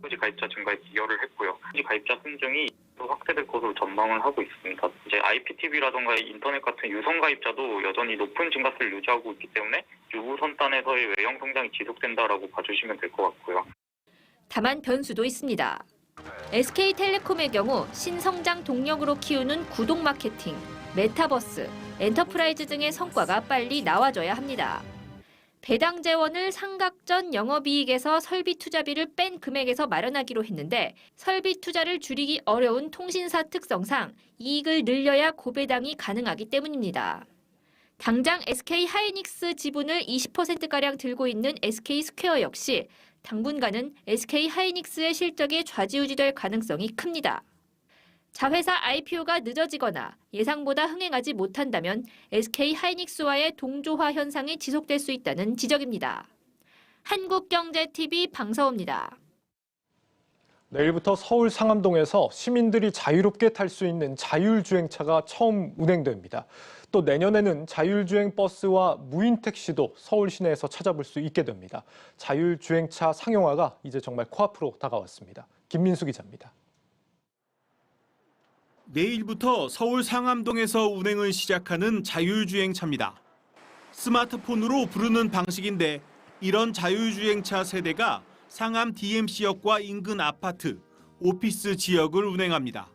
5G 가입자 증가에 기여를 했고요. 5G 가입자 순증이 확대될 것으로 전망을 하고 있습니다. 이제 IPTV라던가 인터넷 같은 유선 가입자도 여전히 높은 증가세를 유지하고 있기 때문에 유무선단에서의 외형 성장이 지속된다라고 봐주시면 될 것 같고요. 다만 변수도 있습니다. SK텔레콤의 경우 신성장 동력으로 키우는 구독 마케팅, 메타버스, 엔터프라이즈 등의 성과가 빨리 나와줘야 합니다. 배당 재원을 상각전 영업이익에서 설비 투자비를 뺀 금액에서 마련하기로 했는데 설비 투자를 줄이기 어려운 통신사 특성상 이익을 늘려야 고배당이 가능하기 때문입니다. 당장 SK하이닉스 지분을 20%가량 들고 있는 SK스퀘어 역시 당분간은 SK하이닉스의 실적이 좌지우지될 가능성이 큽니다. 자회사 IPO가 늦어지거나 예상보다 흥행하지 못한다면 SK하이닉스와의 동조화 현상이 지속될 수 있다는 지적입니다. 한국경제TV 방서호입니다. 내일부터 서울 상암동에서 시민들이 자유롭게 탈 수 있는 자율주행차가 처음 운행됩니다. 또 내년에는 자율주행 버스와 무인 택시도 서울 시내에서 찾아볼 수 있게 됩니다. 자율주행차 상용화가 이제 정말 코앞으로 다가왔습니다. 김민수 기자입니다. 내일부터 서울 상암동에서 운행을 시작하는 자율주행차입니다. 스마트폰으로 부르는 방식인데 이런 자율주행차 세대가 상암 DMC역과 인근 아파트, 오피스 지역을 운행합니다.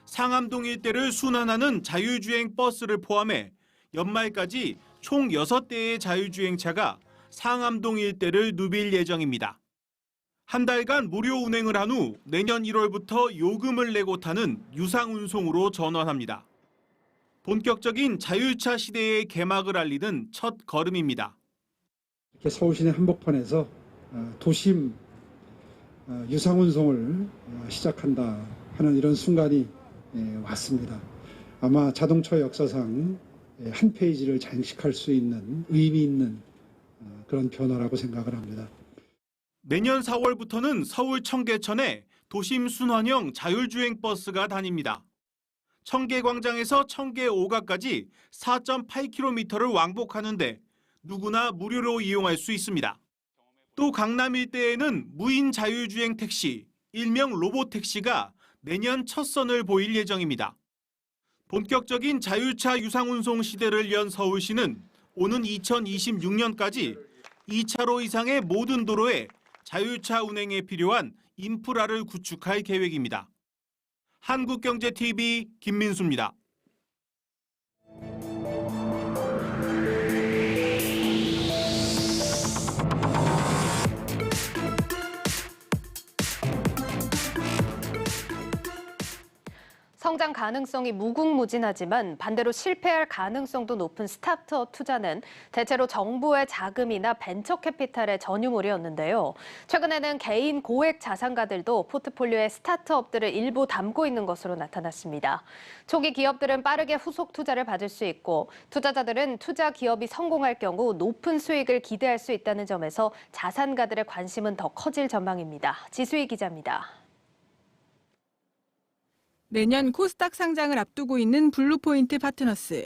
상암동 일대를 순환하는 자율주행 버스를 포함해 연말까지 총 6대의 자율주행차가 상암동 일대를 누빌 예정입니다. 한 달간 무료 운행을 한 후 내년 1월부터 요금을 내고 타는 유상운송으로 전환합니다. 본격적인 자율차 시대의 개막을 알리는 첫 걸음입니다. 이렇게 서울시내 한복판에서 도심 유상운송을 시작한다 하는 이런 순간이 왔습니다. 아마 자동차 역사상 한 페이지를 장식할 수 있는 의미 있는 그런 변화라고 생각을 합니다. 내년 4월부터는 서울 청계천에 도심 순환형 자율주행 버스가 다닙니다. 청계광장에서 청계 오가까지 4.8km를 왕복하는데 누구나 무료로 이용할 수 있습니다. 또 강남 일대에는 무인 자율주행 택시, 일명 로보택시가 내년 첫 선을 보일 예정입니다. 본격적인 자율차 유상운송 시대를 연 서울시는 오는 2026년까지 2차로 이상의 모든 도로에 자율차 운행에 필요한 인프라를 구축할 계획입니다. 한국경제TV 김민수입니다. 성장 가능성이 무궁무진하지만 반대로 실패할 가능성도 높은 스타트업 투자는 대체로 정부의 자금이나 벤처 캐피탈의 전유물이었는데요. 최근에는 개인 고액 자산가들도 포트폴리오에 스타트업들을 일부 담고 있는 것으로 나타났습니다. 초기 기업들은 빠르게 후속 투자를 받을 수 있고 투자자들은 투자 기업이 성공할 경우 높은 수익을 기대할 수 있다는 점에서 자산가들의 관심은 더 커질 전망입니다. 지수희 기자입니다. 내년 코스닥 상장을 앞두고 있는 블루포인트 파트너스.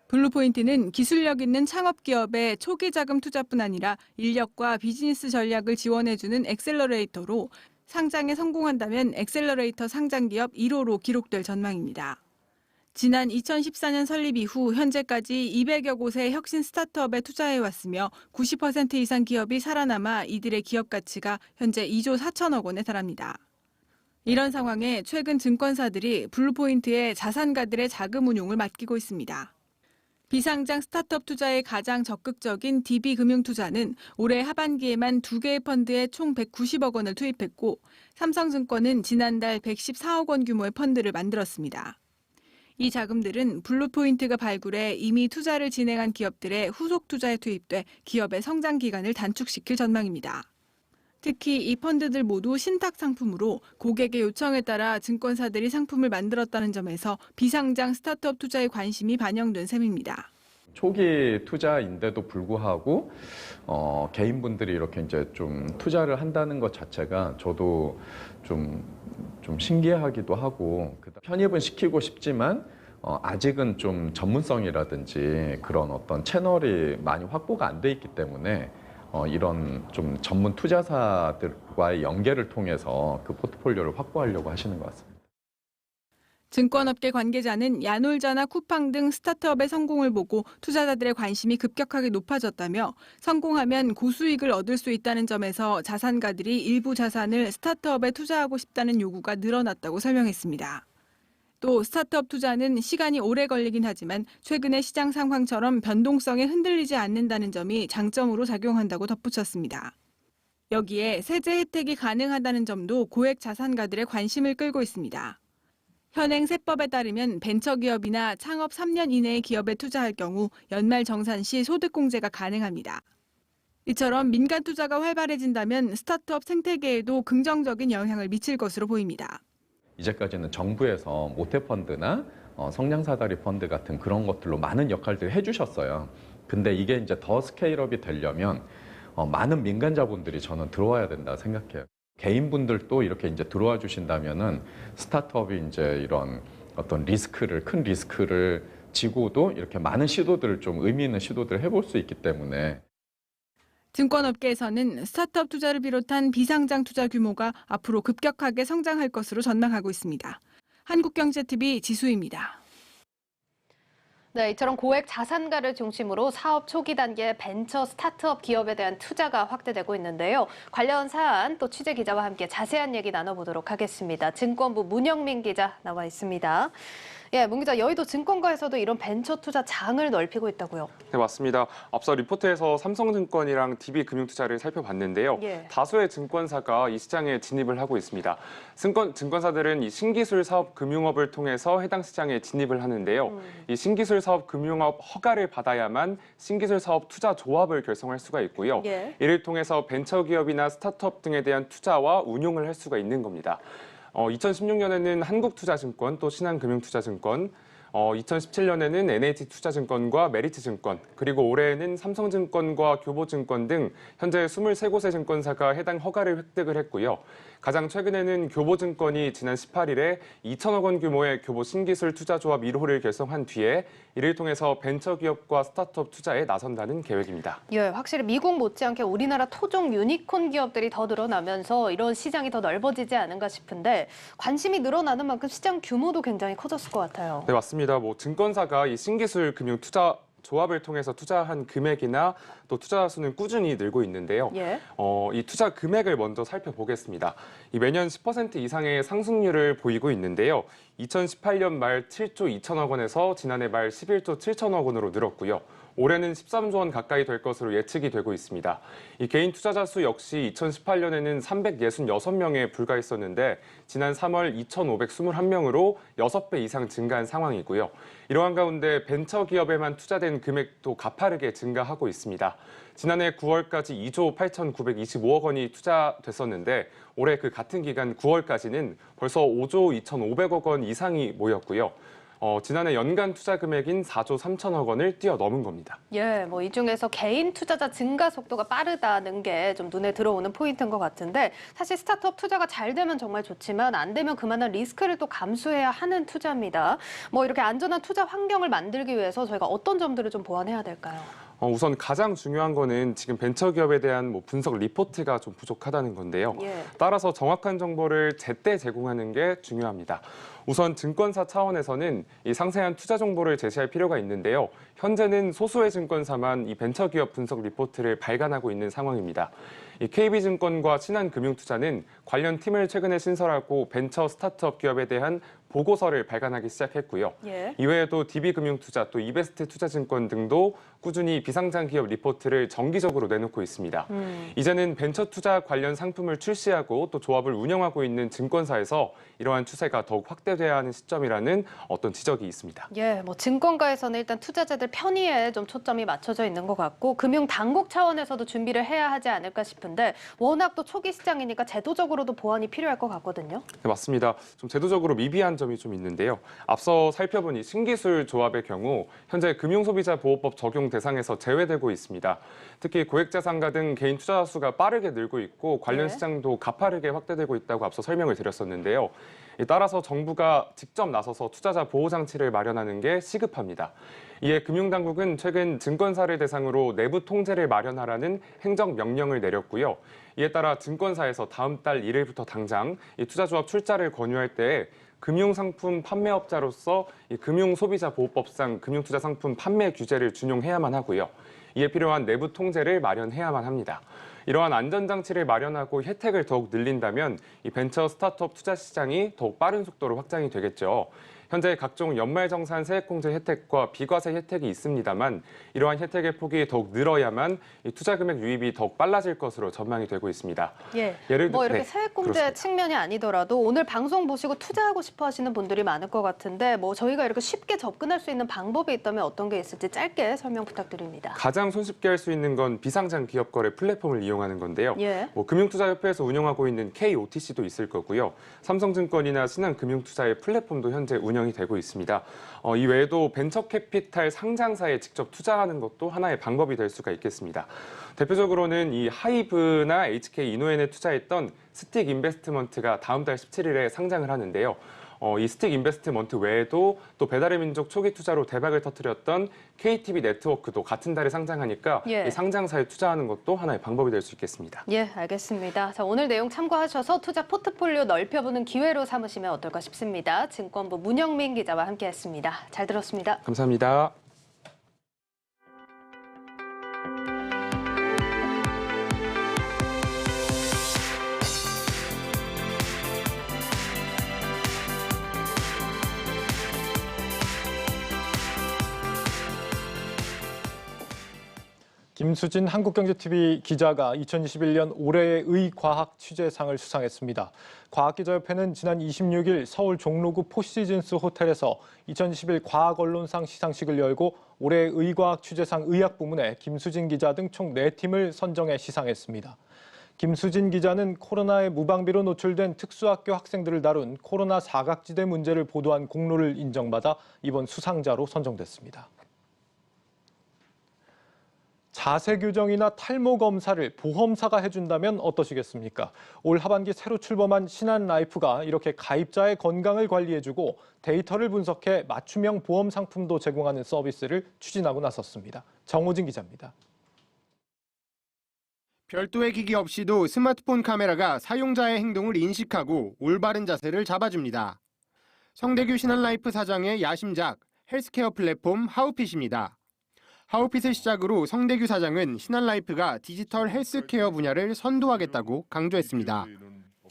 블루포인트는 기술력 있는 창업기업의 초기 자금 투자뿐 아니라 인력과 비즈니스 전략을 지원해주는 엑셀러레이터로 상장에 성공한다면 엑셀러레이터 상장기업 1호로 기록될 전망입니다. 지난 2014년 설립 이후 현재까지 200여 곳의 혁신 스타트업에 투자해왔으며 90% 이상 기업이 살아남아 이들의 기업 가치가 현재 2조 4천억 원에 달합니다. 이런 상황에 최근 증권사들이 블루포인트의 자산가들의 자금 운용을 맡기고 있습니다. 비상장 스타트업 투자에 가장 적극적인 DB금융투자는 올해 하반기에만 2개의 펀드에 총 190억 원을 투입했고 삼성증권은 지난달 114억 원 규모의 펀드를 만들었습니다. 이 자금들은 블루포인트가 발굴해 이미 투자를 진행한 기업들의 후속 투자에 투입돼 기업의 성장 기간을 단축시킬 전망입니다. 특히 이 펀드들 모두 신탁 상품으로 고객의 요청에 따라 증권사들이 상품을 만들었다는 점에서 비상장 스타트업 투자에 관심이 반영된 셈입니다. 초기 투자인데도 불구하고 개인분들이 이렇게 이제 좀 투자를 한다는 것 자체가 저도 좀 신기하기도 하고 편입은 시키고 싶지만 아직은 좀 전문성이라든지 그런 어떤 채널이 많이 확보가 안 돼 있기 때문에 이런 좀 전문 투자사들과의 연계를 통해서 그 포트폴리오를 확보하려고 하시는 것 같습니다. 증권업계 관계자는 야놀자나 쿠팡 등 스타트업의 성공을 보고 투자자들의 관심이 급격하게 높아졌다며 성공하면 고수익을 얻을 수 있다는 점에서 자산가들이 일부 자산을 스타트업에 투자하고 싶다는 요구가 늘어났다고 설명했습니다. 또 스타트업 투자는 시간이 오래 걸리긴 하지만 최근의 시장 상황처럼 변동성에 흔들리지 않는다는 점이 장점으로 작용한다고 덧붙였습니다. 여기에 세제 혜택이 가능하다는 점도 고액 자산가들의 관심을 끌고 있습니다. 현행 세법에 따르면 벤처기업이나 창업 3년 이내의 기업에 투자할 경우 연말 정산 시 소득공제가 가능합니다. 이처럼 민간 투자가 활발해진다면 스타트업 생태계에도 긍정적인 영향을 미칠 것으로 보입니다. 이제까지는 정부에서 모태펀드나 성장사다리 펀드 같은 그런 것들로 많은 역할들을 해주셨어요. 근데 이게 이제 더 스케일업이 되려면 많은 민간 자본들이 저는 들어와야 된다 생각해요. 개인분들도 이렇게 이제 들어와 주신다면은 스타트업이 이제 이런 어떤 큰 리스크를 지고도 이렇게 많은 시도들을 좀 의미 있는 시도들을 해볼 수 있기 때문에 증권업계에서는 스타트업 투자를 비롯한 비상장 투자 규모가 앞으로 급격하게 성장할 것으로 전망하고 있습니다. 한국경제TV 지수입니다. 네, 이처럼 고액 자산가를 중심으로 사업 초기 단계 벤처 스타트업 기업에 대한 투자가 확대되고 있는데요. 관련 사안 또 취재 기자와 함께 자세한 얘기 나눠보도록 하겠습니다. 증권부 문영민 기자 나와 있습니다. 예, 문 기자, 여의도 증권가에서도 이런 벤처 투자 장을 넓히고 있다고요? 네, 맞습니다. 앞서 리포트에서 삼성증권이랑 DB금융투자를 살펴봤는데요. 예. 다수의 증권사가 이 시장에 진입을 하고 있습니다. 증권사들은 이 신기술 사업 금융업을 통해서 해당 시장에 진입을 하는데요. 이 신기술 사업 금융업 허가를 받아야만 신기술 사업 투자 조합을 결성할 수가 있고요. 예. 이를 통해서 벤처기업이나 스타트업 등에 대한 투자와 운용을 할 수가 있는 겁니다. 2016년에는 한국투자증권, 또 신한금융투자증권, 2017년에는 NH투자증권과 메리츠증권, 그리고 올해에는 삼성증권과 교보증권 등 현재 23곳의 증권사가 해당 허가를 획득을 했고요. 가장 최근에는 교보증권이 지난 18일에 2천억 원 규모의 교보 신기술 투자조합 1호를 결성한 뒤에 이를 통해서 벤처기업과 스타트업 투자에 나선다는 계획입니다. 예, 확실히 미국 못지않게 우리나라 토종 유니콘 기업들이 더 늘어나면서 이런 시장이 더 넓어지지 않은가 싶은데 관심이 늘어나는 만큼 시장 규모도 굉장히 커졌을 것 같아요. 네, 맞습니다. 증권사가 이 신기술 금융 투자 조합을 통해서 투자한 금액이나 또 투자 수는 꾸준히 늘고 있는데요. 예. 이 투자 금액을 먼저 살펴보겠습니다. 매년 10% 이상의 상승률을 보이고 있는데요. 2018년 말 7조 2천억 원에서 지난해 말 11조 7천억 원으로 늘었고요. 올해는 13조 원 가까이 될 것으로 예측이 되고 있습니다. 이 개인 투자자 수 역시 2018년에는 366명에 불과했었는데 지난 3월 2,521명으로 6배 이상 증가한 상황이고요. 이러한 가운데 벤처기업에만 투자된 금액도 가파르게 증가하고 있습니다. 지난해 9월까지 2조 8,925억 원이 투자됐었는데 올해 그 같은 기간 9월까지는 벌써 5조 2,500억 원 이상이 모였고요. 지난해 연간 투자 금액인 4조 3천억 원을 뛰어넘은 겁니다. 예, 이 중에서 개인 투자자 증가 속도가 빠르다는 게 좀 눈에 들어오는 포인트인 것 같은데 사실 스타트업 투자가 잘 되면 정말 좋지만 안 되면 그만한 리스크를 또 감수해야 하는 투자입니다. 이렇게 안전한 투자 환경을 만들기 위해서 저희가 어떤 점들을 좀 보완해야 될까요? 우선 가장 중요한 거는 지금 벤처기업에 대한 분석 리포트가 좀 부족하다는 건데요. 예. 따라서 정확한 정보를 제때 제공하는 게 중요합니다. 우선 증권사 차원에서는 이 상세한 투자 정보를 제시할 필요가 있는데요. 현재는 소수의 증권사만 이 벤처기업 분석 리포트를 발간하고 있는 상황입니다. 이 KB증권과 신한금융투자는 관련 팀을 최근에 신설하고 벤처 스타트업 기업에 대한 보고서를 발간하기 시작했고요. 예. 이외에도 DB금융투자, 또 이베스트 투자증권 등도 꾸준히 비상장 기업 리포트를 정기적으로 내놓고 있습니다. 이제는 벤처 투자 관련 상품을 출시하고 또 조합을 운영하고 있는 증권사에서 이러한 추세가 더욱 확대돼야 하는 시점이라는 어떤 지적이 있습니다. 예, 증권가에서는 일단 투자자들 편의에 좀 초점이 맞춰져 있는 것 같고 금융 당국 차원에서도 준비를 해야 하지 않을까 싶은데 워낙 또 초기 시장이니까 제도적으로도 보완이 필요할 것 같거든요. 네, 맞습니다. 좀 제도적으로 미비한 점이 좀 있는데요. 앞서 살펴본 이 신기술 조합의 경우 현재 금융소비자보호법 적용 대상에서 제외되고 있습니다. 특히 고액자산가 등 개인 투자 수가 빠르게 늘고 있고 관련 시장도 가파르게 확대되고 있다고 앞서 설명을 드렸었는데요. 따라서 정부가 직접 나서서 투자자 보호 장치를 마련하는 게 시급합니다. 이에 금융당국은 최근 증권사를 대상으로 내부 통제를 마련하라는 행정명령을 내렸고요. 이에 따라 증권사에서 다음 달 1일부터 당장 이 투자조합 출자를 권유할 때 금융상품 판매업자로서 이 금융소비자보호법상 금융투자상품 판매 규제를 준용해야만 하고요. 이에 필요한 내부 통제를 마련해야만 합니다. 이러한 안전장치를 마련하고 혜택을 더욱 늘린다면 이 벤처 스타트업 투자 시장이 더욱 빠른 속도로 확장이 되겠죠. 현재 각종 연말정산 세액공제 혜택과 비과세 혜택이 있습니다만 이러한 혜택의 폭이 더욱 늘어야만 이 투자금액 유입이 더욱 빨라질 것으로 전망이 되고 있습니다. 예를 들어 이렇게 세액공제 측면이 아니더라도 오늘 방송 보시고 투자하고 싶어 하시는 분들이 많을 것 같은데 저희가 이렇게 쉽게 접근할 수 있는 방법이 있다면 어떤 게 있을지 짧게 설명 부탁드립니다. 가장 손쉽게 할 수 있는 건 비상장 기업거래 플랫폼을 이용하는 건데요. 금융투자협회에서 운영하고 있는 KOTC도 있을 거고요. 삼성증권이나 신한금융투자의 플랫폼도 현재 운영이 되고 있습니다. 이 외에도 벤처캐피탈 상장사에 직접 투자하는 것도 하나의 방법이 될 수가 있겠습니다. 대표적으로는 이 하이브나 HK이노엔에 투자했던 스틱 인베스트먼트가 다음 달 17일에 상장을 하는데요. 이 스틱 인베스트먼트 외에도 또 배달의 민족 초기 투자로 대박을 터뜨렸던 KTB 네트워크도 같은 달에 상장하니까 이 상장사에 투자하는 것도 하나의 방법이 될 수 있겠습니다. 알겠습니다. 자, 오늘 내용 참고하셔서 투자 포트폴리오 넓혀보는 기회로 삼으시면 어떨까 싶습니다. 증권부 문영민 기자와 함께했습니다. 잘 들었습니다. 감사합니다. 김수진 한국경제TV 기자가 2021년 올해의 의과학 취재상을 수상했습니다. 과학기자협회는 지난 26일 서울 종로구 포시즌스 호텔에서 2021 과학언론상 시상식을 열고 올해의 의과학 취재상 의학 부문에 김수진 기자 등 총 4팀을 선정해 시상했습니다. 김수진 기자는 코로나의 무방비로 노출된 특수학교 학생들을 다룬 코로나 사각지대 문제를 보도한 공로를 인정받아 이번 수상자로 선정됐습니다. 자세 교정이나 탈모 검사를 보험사가 해준다면 어떠시겠습니까? 올 하반기 새로 출범한 신한라이프가 이렇게 가입자의 건강을 관리해주고 데이터를 분석해 맞춤형 보험 상품도 제공하는 서비스를 추진하고 나섰습니다. 정호진 기자입니다. 별도의 기기 없이도 스마트폰 카메라가 사용자의 행동을 인식하고 올바른 자세를 잡아줍니다. 성대규 신한라이프 사장의 야심작 헬스케어 플랫폼 하우핏입니다. 하우핏을 시작으로 성대규 사장은 신한라이프가 디지털 헬스케어 분야를 선도하겠다고 강조했습니다.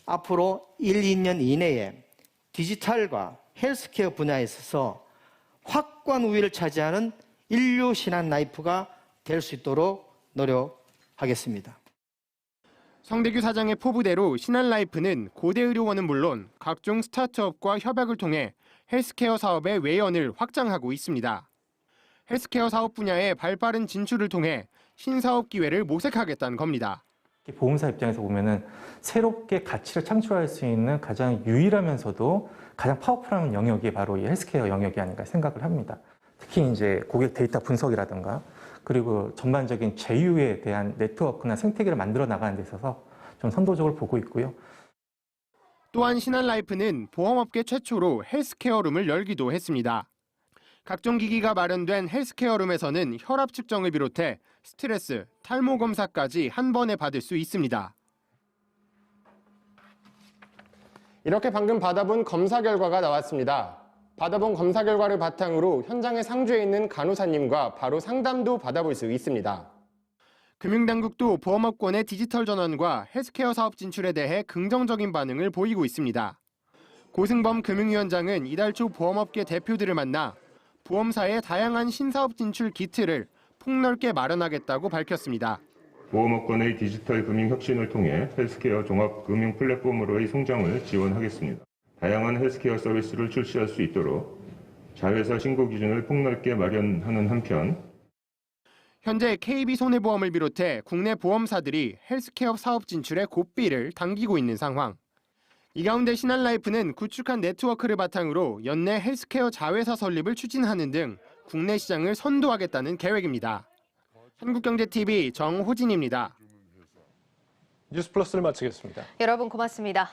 앞으로 1, 2년 이내에 디지털과 헬스케어 분야에 있어서 확고한 우위를 차지하는 인류 신한라이프가 될 수 있도록 노력하겠습니다. 성대규 사장의 포부대로 신한라이프는 고대 의료원은 물론 각종 스타트업과 협약을 통해 헬스케어 사업의 외연을 확장하고 있습니다. 헬스케어 사업 분야의 발빠른 진출을 통해 신사업 기회를 모색하겠다는 겁니다. 보험사 입장에서 보면은 새롭게 가치를 창출할 수 있는 가장 유일하면서도 가장 파워풀한 영역이 바로 이 헬스케어 영역이 아닌가 생각을 합니다. 특히 이제 고객 데이터 분석이라든가 그리고 전반적인 제휴에 대한 네트워크나 생태계를 만들어 나가는 데 있어서 좀 선도적으로 보고 있고요. 또한 신한라이프는 보험업계 최초로 헬스케어룸을 열기도 했습니다. 각종 기기가 마련된 헬스케어룸에서는 혈압 측정을 비롯해 스트레스, 탈모 검사까지 한 번에 받을 수 있습니다. 이렇게 방금 받아본 검사 결과가 나왔습니다. 받아본 검사 결과를 바탕으로 현장에 상주해 있는 간호사님과 바로 상담도 받아볼 수 있습니다. 금융당국도 보험업권의 디지털 전환과 헬스케어 사업 진출에 대해 긍정적인 반응을 보이고 있습니다. 고승범 금융위원장은 이달 초 보험업계 대표들을 만나 보험사의 다양한 신사업 진출 기틀을 폭넓게 마련하겠다고 밝혔습니다. 보험업권의 디지털 금융 혁신을 통해 헬스케어 종합 금융 플랫폼으로의 성장을 지원하겠습니다. 다양한 헬스케어 서비스를 출시할 수 있도록 자회사 신고 기준을 폭넓게 마련하는 한편 현재 KB손해보험을 비롯해 국내 보험사들이 헬스케어 사업 진출에 고삐를 당기고 있는 상황. 이 가운데 신한라이프는 구축한 네트워크를 바탕으로 연내 헬스케어 자회사 설립을 추진하는 등 국내 시장을 선도하겠다는 계획입니다. 한국경제TV 정호진입니다. 뉴스플러스를 마치겠습니다. 여러분 고맙습니다.